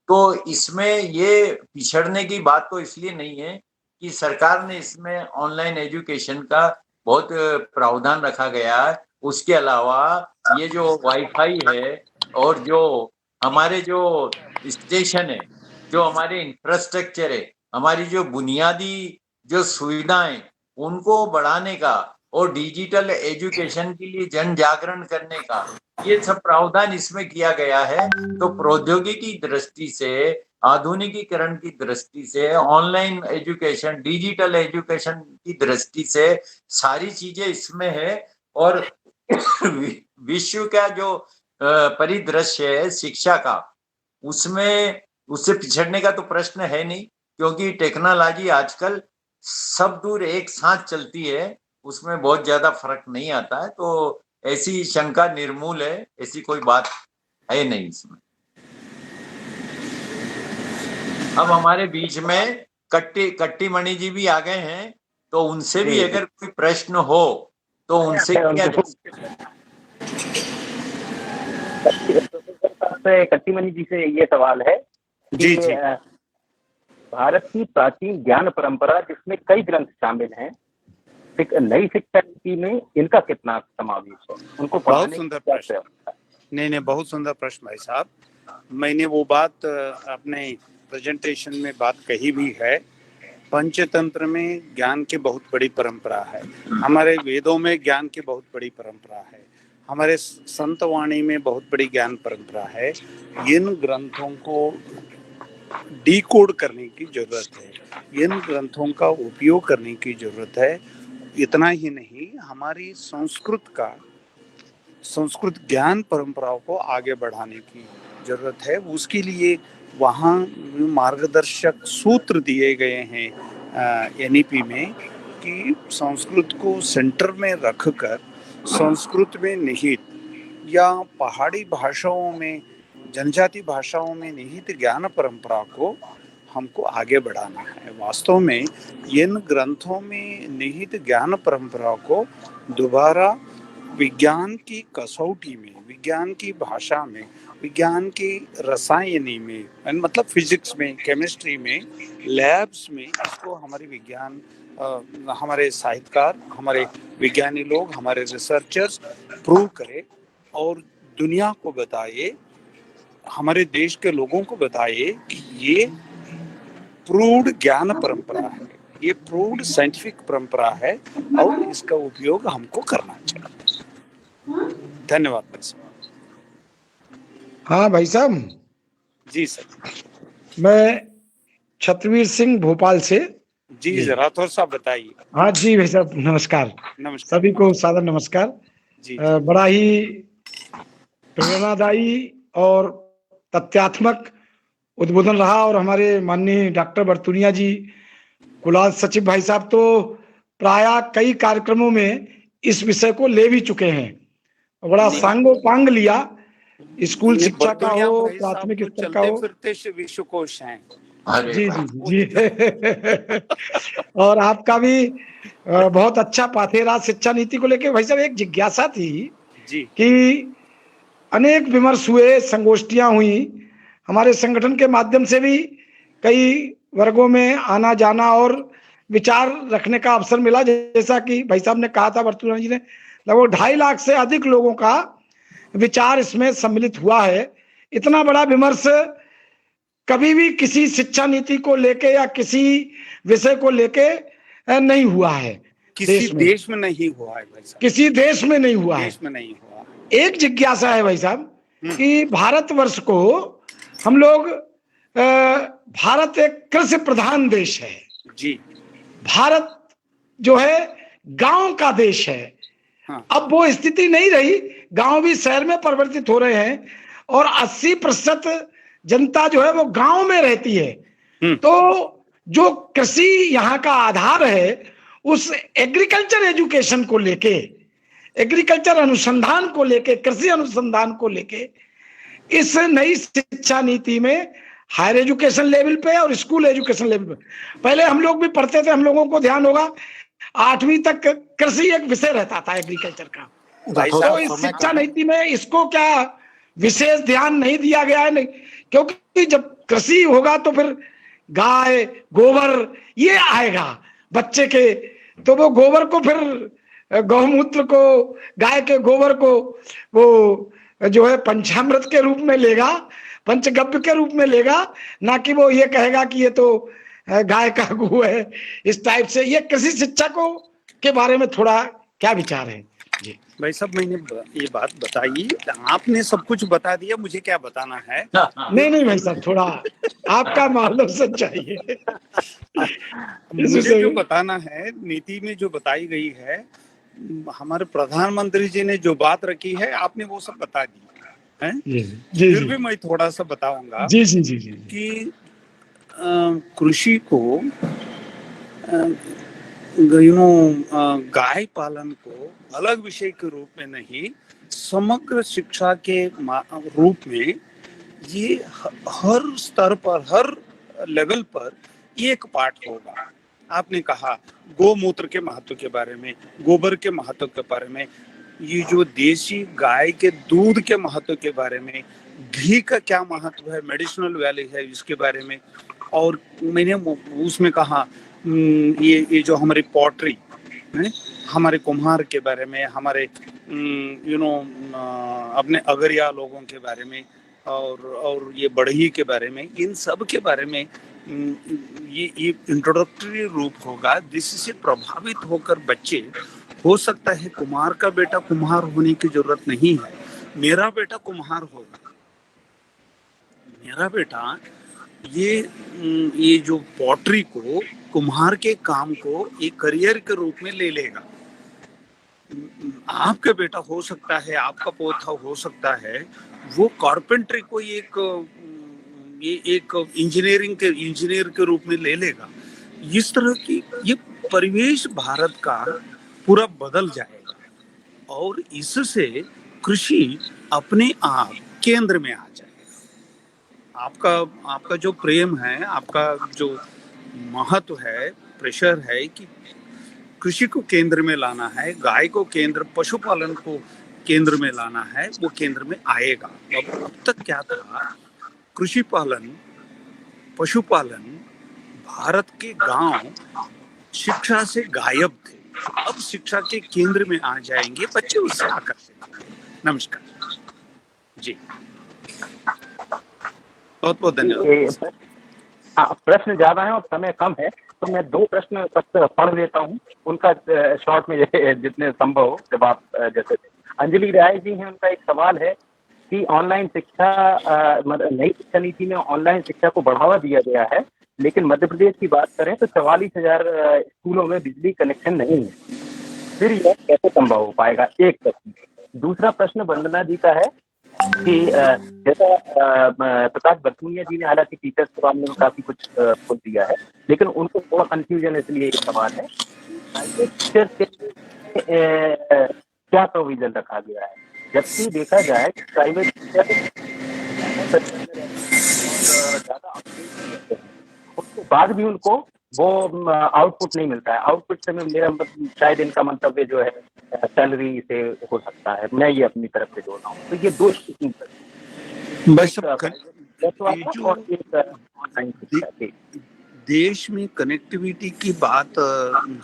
तो इसमें ये पिछड़ने की बात तो इसलिए नहीं है कि सरकार ने इसमें ऑनलाइन एजुकेशन का बहुत प्रावधान रखा गया है। उसके अलावा ये जो वाईफाई है और जो हमारे जो स्टेशन है, जो हमारे इंफ्रास्ट्रक्चर है, हमारी जो बुनियादी जो सुविधाएं, उनको बढ़ाने का और डिजिटल एजुकेशन के लिए जन जागरण करने का, ये सब प्रावधान इसमें किया गया है। तो प्रौद्योगिकी की दृष्टि से, आधुनिकीकरण की दृष्टि से, ऑनलाइन एजुकेशन, डिजिटल एजुकेशन की दृष्टि से सारी चीजें इसमें है। और विश्व का जो परिदृश्य है शिक्षा का, उसमें उससे पिछड़ने का तो प्रश्न है नहीं, क्योंकि टेक्नोलॉजी आजकल सब दूर एक साथ चलती है, उसमें बहुत ज्यादा फर्क नहीं आता है। तो ऐसी शंका निर्मूल है, ऐसी कोई बात है नहीं इसमें। अब हमारे बीच में कट्टी मणि जी भी आ गए हैं, तो उनसे भी अगर कोई प्रश्न हो तो उनसे क्या कट्टी मणि जी से ये सवाल है जी कि भारत की प्राचीन ज्ञान परंपरा जिसमें कई ग्रंथ शामिल हैं, नई शिक्षा नीति में इनका कितना समावेश है? उनको बहुत सुंदर प्रश्न। नहीं, बहुत सुंदर प्रश्न भाई साहब। मैंने वो बात अपने प्रेजेंटेशन में बात कही भी है। पंचतंत्र में ज्ञान की बहुत बड़ी परंपरा है, हमारे वेदों में ज्ञान की बहुत बड़ी परंपरा है, हमारे संतवाणी में बहुत बड़ी ज्ञान परंपरा है। इन ग्रंथों को डिकोड करने की जरूरत है, इन ग्रंथों का उपयोग करने की जरूरत है। इतना ही नहीं, हमारी संस्कृत ज्ञान परंपराओं को आगे बढ़ाने की जरूरत है। उसके लिए वहाँ मार्गदर्शक सूत्र दिए गए हैं एनईपी में कि संस्कृत को सेंटर में रखकर संस्कृत में निहित या पहाड़ी भाषाओं में, जनजाति भाषाओं में निहित ज्ञान परंपरा को हमको आगे बढ़ाना है। वास्तव में इन ग्रंथों में निहित ज्ञान परंपरा को दोबारा विज्ञान की कसौटी में, विज्ञान की भाषा में, विज्ञान की रसायनी में, मतलब फिजिक्स में, केमिस्ट्री में, लैब्स में इसको हमारे विज्ञान, हमारे साहित्यकार, हमारे विज्ञानी लोग, हमारे रिसर्चर्स प्रूव करें और दुनिया को बताए, हमारे देश के लोगों को बताए कि ये प्रूव्ड ज्ञान परंपरा है, ये प्रूव्ड साइंटिफिक परंपरा है और इसका उपयोग हमको करना चाहिए। धन्यवाद भाई साहब। हाँ भाई साहब। जी सर। मैं छत्रवीर सिंह भोपाल से। जी राठौर साहब बताइए। हाँ जी भाई साहब, नमस्कार। नमस्कार। सभी को सादर नमस्कार। जी। बड़ा ही प्रेरणादायी और तथ्यात्मक उद्बोधन रहा। और हमारे माननीय डॉक्टर बरतुनिया जी, कुलाल सचिव भाई साहब तो प्रायः कई कार्यक्रमों में इस विषय को ले भी चुके हैं, बड़ा सांगोपांग लिया। स्कूल शिक्षा का हो, प्राथमिक स्तर का हो। फिरते विश्वकोश हैं। जी जी जी और आपका भी बहुत अच्छा पाथेरा शिक्षा नीति को लेकर। भाई साहब, एक जिज्ञासा थी जी कि अनेक विमर्श हुए, संगोष्ठियां हुई, हमारे संगठन के माध्यम से भी कई वर्गों में आना जाना और विचार रखने का अवसर मिला। जैसा कि भाई साहब ने कहा था, बरतुनिया जी ने, लगभग 2.5 लाख से अधिक लोगों का विचार इसमें सम्मिलित हुआ है। इतना बड़ा विमर्श कभी भी किसी शिक्षा नीति को लेके या किसी विषय को लेके नहीं हुआ है। किसी देश में नहीं हुआ है भाई साहब, किसी देश में नहीं हुआ है। देश में नहीं हुआ। एक जिज्ञासा है भाई साहब कि भारतवर्ष को हम लोग, भारत एक कृषि प्रधान देश है जी। भारत जो है गांव का देश है। हाँ। अब वो स्थिति नहीं रही, गांव भी शहर में परिवर्तित हो रहे हैं और 80% जनता जो है वो गांव में रहती है। तो जो कृषि यहाँ का आधार है, उस एग्रीकल्चर एजुकेशन को लेके, एग्रीकल्चर अनुसंधान को लेके, कृषि अनुसंधान को लेके इस नई शिक्षा नीति में हायर एजुकेशन लेवल पे और स्कूल एजुकेशन लेवल पे, पहले हम लोग भी पढ़ते थे, हम लोगों को ध्यान होगा 8वीं तक कृषि एक विषय रहता था, एग्रीकल्चर का। तो इस शिक्षा नीति में इसको क्या विशेष ध्यान नहीं दिया गया है? नहीं, क्योंकि जब कृषि होगा तो फिर गाय गोबर ये आएगा बच्चे के, तो वो गोबर को फिर गौमूत्र को, गाय के गोबर को वो जो है पंचामृत के रूप में लेगा, पंचगव्य के रूप में लेगा, ना कि वो ये कहेगा कि ये तो गाय का गू है। इस टाइप से ये कृषि शिक्षा को के बारे में थोड़ा क्या विचार है? जी भाई साहब, मैंने ये बात बताई, आपने सब कुछ बता दिया, मुझे क्या बताना है? नहीं भाई साहब, थोड़ा आपका मार्गदर्शन चाहिए। मुझे जो बताना है, नीति में जो बताई गई है, हमारे प्रधानमंत्री जी ने जो बात रखी है, आपने वो सब बता दी है। फिर भी मैं थोड़ा सा बताऊंगा जी जी जी जी कि कृषि को गाय पालन को अलग विषय के रूप में नहीं, समग्र शिक्षा के रूप में ये हर स्तर पर, हर लेवल पर एक पार्ट होगा। आपने कहा गोमूत्र के महत्व के बारे में, गोबर के महत्व के बारे में, ये जो देसी गाय के दूध के महत्व के बारे में, घी का क्या महत्व है, मेडिसिनल वैल्यू है इसके बारे में। और मैंने उसमें कहा ये जो हमारी पॉटरी है, हमारे कुम्हार के बारे में, हमारे अपने अगरिया लोगों के बारे में, और ये बढ़ई के बारे में, इन सब के बारे में ये इंट्रोडक्टरी रूप होगा, जिससे प्रभावित होकर बच्चे, हो सकता है कुम्हार का बेटा कुम्हार होने की जरूरत नहीं है, मेरा बेटा कुम्हार होगा, मेरा बेटा ये जो पॉटरी को, कुम्हार के काम को एक करियर के रूप में ले लेगा। आपका बेटा हो सकता है, आपका पोता हो सकता है, वो कारपेंटरी को एक इंजीनियर के रूप में ले लेगा। इस तरह की ये परिवेश भारत का पूरा बदल जाएगा और इससे कृषि अपने आप केंद्र में आ जाएगा। आपका जो प्रेम है, आपका जो महत्व है, प्रेशर है कि कृषि को केंद्र में लाना है, गाय को केंद्र, पशुपालन को केंद्र में लाना है, वो केंद्र में आएगा। अब तक क्या था, कृषि पालन, पशुपालन, भारत के गांव शिक्षा से गायब थे, अब शिक्षा के केंद्र में आ जाएंगे, बच्चे उससे आकर्षित होंगे। नमस्कार जी, बहुत बहुत धन्यवाद। प्रश्न ज्यादा है और समय कम है, तो मैं 2 प्रश्न पढ़ लेता हूँ, उनका शॉर्ट में जितने संभव हो जवाब जैसे। अंजलि राय जी हैं, उनका एक सवाल है कि ऑनलाइन शिक्षा, नई शिक्षा नीति में ऑनलाइन शिक्षा को बढ़ावा दिया गया है, लेकिन मध्य प्रदेश की बात करें तो 44,000 स्कूलों में बिजली कनेक्शन नहीं है, फिर यह कैसे संभव हो पाएगा? एक प्रश्न। दूसरा प्रश्न वंदना जी का है कि जैसा प्रकाश बरसुनिया जी ने हालांकि टीचर्स के मामले में काफी कुछ बोल दिया है, लेकिन उनको थोड़ा कंफ्यूजन है, इसलिए ये सवाल है टीचर्स के क्या प्रोविजन रखा गया है, जबकि देखा जाए प्राइवेट टीचर ज्यादा अपडेट हैं, उसके बाद भी उनको वो आउटपुट नहीं मिलता है। आउटपुट से मेरा शायद इनका मंतव्य जो है सैलरी से हो सकता है, मैं ये अपनी तरफ से जोड़ रहा हूँ। तो ये दो बस और एक देश में कनेक्टिविटी की बात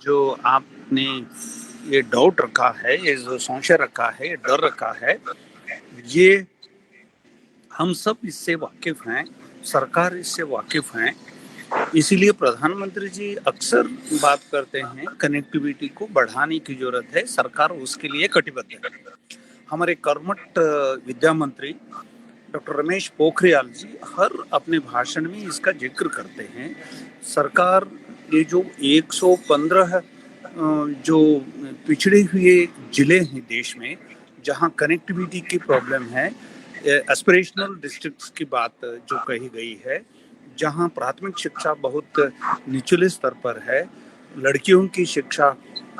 जो आपने ये डाउट रखा है, ये जो संशय रखा है, ये डर रखा है, ये हम सब इससे वाकिफ हैं, सरकार इससे वाकिफ हैं। इसीलिए प्रधानमंत्री जी अक्सर बात करते हैं कनेक्टिविटी को बढ़ाने की जरूरत है, सरकार उसके लिए कटिबद्ध है। हमारे कर्मठ विद्या मंत्री डॉक्टर रमेश पोखरियाल जी हर अपने भाषण में इसका जिक्र करते हैं। सरकार ये जो 115 जो पिछड़े हुए जिले हैं देश में जहां कनेक्टिविटी की प्रॉब्लम है, एस्पिरेशनल डिस्ट्रिक्ट्स की बात जो कही गई है, जहां प्राथमिक शिक्षा बहुत निचले स्तर पर है, लड़कियों की शिक्षा,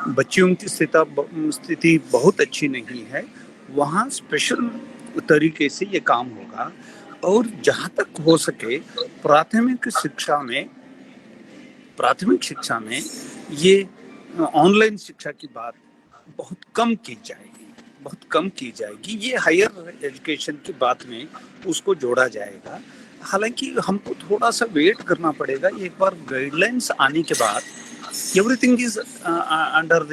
बच्चियों की स्थिति बहुत अच्छी नहीं है, वहां स्पेशल तरीके से ये काम होगा। और जहां तक हो सके प्राथमिक शिक्षा में ये ऑनलाइन शिक्षा की बात बहुत कम की जाएगी। ये हायर एजुकेशन की बात में उसको जोड़ा जाएगा। हालांकि हमको थोड़ा सा वेट करना पड़ेगा, एक बार गाइडलाइंस आने के बाद everything is under the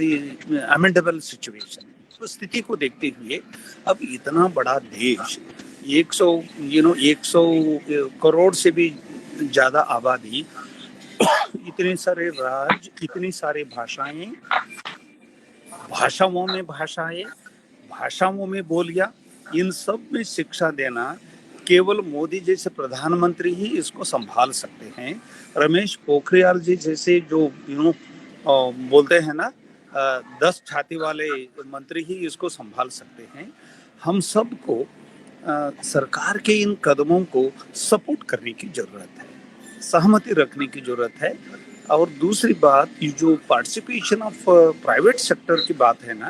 amendable situation. तो स्थिति को देखते हुए अब इतना बड़ा देश 100 करोड़ से भी ज्यादा आबादी, इतने सारे राज्य, इतनी सारी भाषाएं, भाषाओं में बोलियां, इन सब में शिक्षा देना केवल मोदी जैसे प्रधानमंत्री ही इसको संभाल सकते हैं। रमेश पोखरियाल जी जैसे जो बोलते हैं ना 10 छाती वाले मंत्री ही इसको संभाल सकते हैं। हम सबको सरकार के इन कदमों को सपोर्ट करने की जरूरत है, सहमति रखने की जरूरत है। और दूसरी बात, ये जो पार्टिसिपेशन ऑफ प्राइवेट सेक्टर की बात है ना,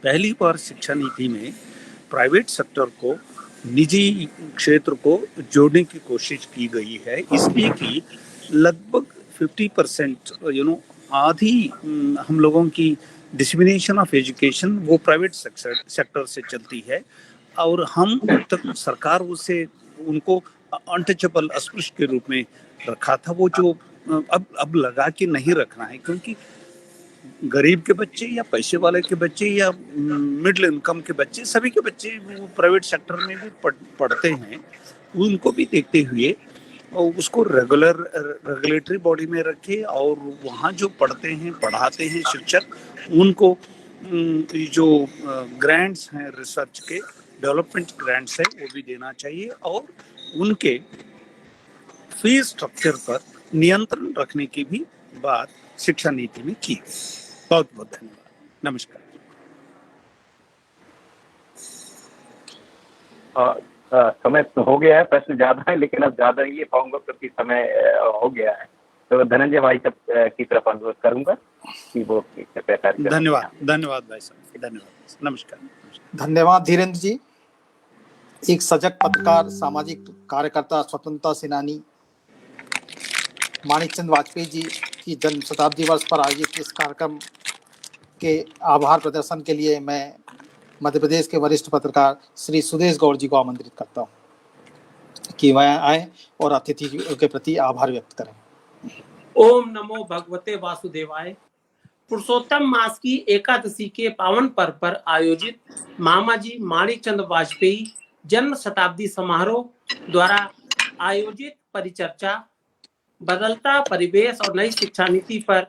पहली बार शिक्षा नीति में प्राइवेट सेक्टर को, निजी क्षेत्र को जोड़ने की कोशिश की गई है, इसलिए कि लगभग 50% आधी हम लोगों की डिसमिनेशन ऑफ एजुकेशन वो प्राइवेट सेक्टर से चलती है। और हम तक सरकार उनको अनटचेबल, अस्पृश्य के रूप में रखा था, वो जो अब लगा कि नहीं रखना है, क्योंकि गरीब के बच्चे या पैसे वाले के बच्चे या मिडिल इनकम के बच्चे, सभी के बच्चे वो प्राइवेट सेक्टर में भी पढ़ते हैं। उनको भी देखते हुए उसको रेगुलेटरी बॉडी में रखे और वहाँ जो पढ़ाते हैं शिक्षक, उनको जो ग्रांट्स हैं, रिसर्च के डेवलपमेंट ग्रांट्स है, वो भी देना चाहिए और उनके फीस स्ट्रक्चर पर नियंत्रण रखने की भी बात शिक्षा नीति में की। बहुत बहुत धन्यवाद, नमस्कार। समय तो हो गया है, प्रश्न ज्यादा है लेकिन अब ज्यादा नहीं ले पाऊंगा क्योंकि समय हो गया है। तो धनंजय भाई की तरफ अनुरोध करूंगा कि वो कृपया कार्य। धन्यवाद भाई साहब, धन्यवाद, नमस्कार। धन्यवाद धीरेन्द्र जी। एक सजग पत्रकार, सामाजिक कार्यकर्ता, स्वतंत्रता सेनानी माणिकचंद वाजपेयी जी की जन्म शताब्दी वर्ष पर आयोजित इस कार्यक्रम के आभार प्रदर्शन के लिए मैं मध्य प्रदेश के वरिष्ठ पत्रकार श्री सुदेश गौड़ जी को आमंत्रित करता हूं कि वह आए और अतिथि के प्रति आभार व्यक्त करें। ओम नमो भगवते वासुदेवाय। पुरुषोत्तम मास की एकादशी के पावन पर्व पर आयोजित मामाजी माणिकचंद वाजपेयी जन्म शताब्दी समारोह द्वारा आयोजित परिचर्चा बदलता परिवेश और नई शिक्षा नीति पर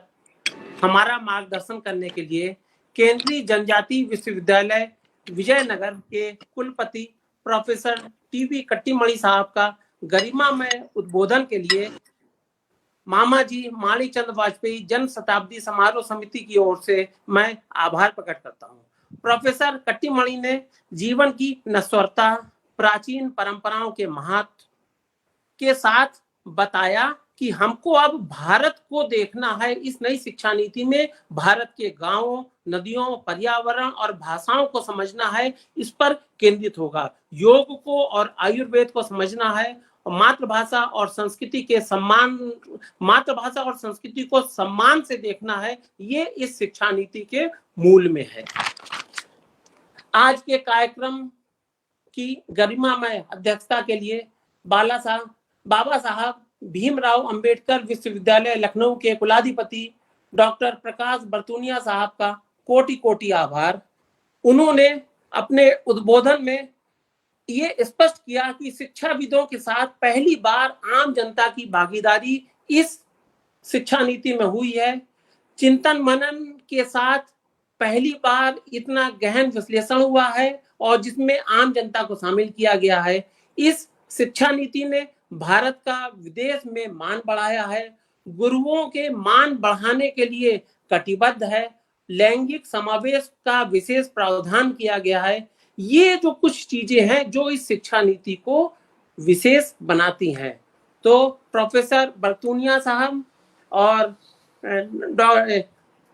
हमारा मार्गदर्शन करने के लिए केंद्रीय जनजाति विश्वविद्यालय विजयनगर के कुलपति प्रोफेसर टीबी कट्टीमणि साहब का गरिमामय उद्बोधन के लिए मामाजी माणिकचंद वाजपेयी जन्म शताब्दी समारोह समिति की ओर से मैं आभार प्रकट करता हूं। प्रोफेसर कट्टीमणि ने जीवन की नश्वरता, प्राचीन परंपराओं के महत्व के साथ बताया कि हमको अब भारत को देखना है। इस नई शिक्षा नीति में भारत के गांवों, नदियों, पर्यावरण और भाषाओं को समझना है, इस पर केंद्रित होगा। योग को और आयुर्वेद को समझना है, मातृभाषा और संस्कृति को सम्मान से देखना है। ये इस शिक्षा नीति के मूल में है। आज के कार्यक्रम की गरिमामय अध्यक्षता के लिए बाबा साहब भीमराव अंबेडकर विश्वविद्यालय लखनऊ के कुलाधिपति डॉक्टर प्रकाश बरतूनिया साहब का कोटि कोटि आभार। उन्होंने अपने उद्बोधन में ये स्पष्ट किया कि शिक्षाविदों के साथ पहली बार आम जनता की भागीदारी इस शिक्षा नीति में हुई है। चिंतन मनन के साथ पहली बार इतना गहन विश्लेषण हुआ है और जिसमें आम जनता को शामिल किया गया है। इस शिक्षा नीति ने भारत का विदेश में मान बढ़ाया है, गुरुओं के मान बढ़ाने के लिए कटिबद्ध है, लैंगिक समावेश का विशेष प्रावधान किया गया है। ये जो कुछ चीजें हैं जो इस शिक्षा नीति को विशेष बनाती हैं। तो प्रोफेसर बरतूनिया साहब और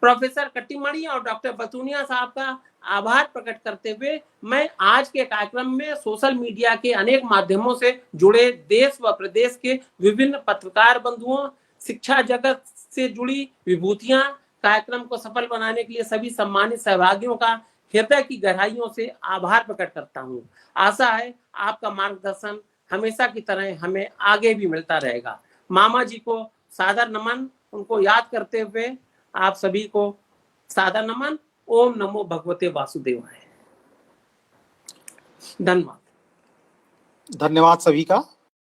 प्रोफेसर कट्टीमणि और डॉक्टर बरतूनिया साहब का आभार प्रकट करते हुए मैं आज के कार्यक्रम में सोशल मीडिया के अनेक माध्यमों से जुड़े देश व प्रदेश के विभिन्न पत्रकार बंधुओं, शिक्षा जगत से जुड़ी विभूतियां, कार्यक्रम को सफल बनाने के लिए सभी सम्मानित सहभागियों का हृदय की गहराइयों से आभार प्रकट करता हूं। आशा है आपका मार्गदर्शन हमेशा की तरह हमें आगे भी मिलता रहेगा। मामा जी को सादर नमन, उनको याद करते हुए आप सभी को सादर नमन। ओम नमो भगवते वासुदेवाय। धन्यवाद। धन्यवाद सभी का।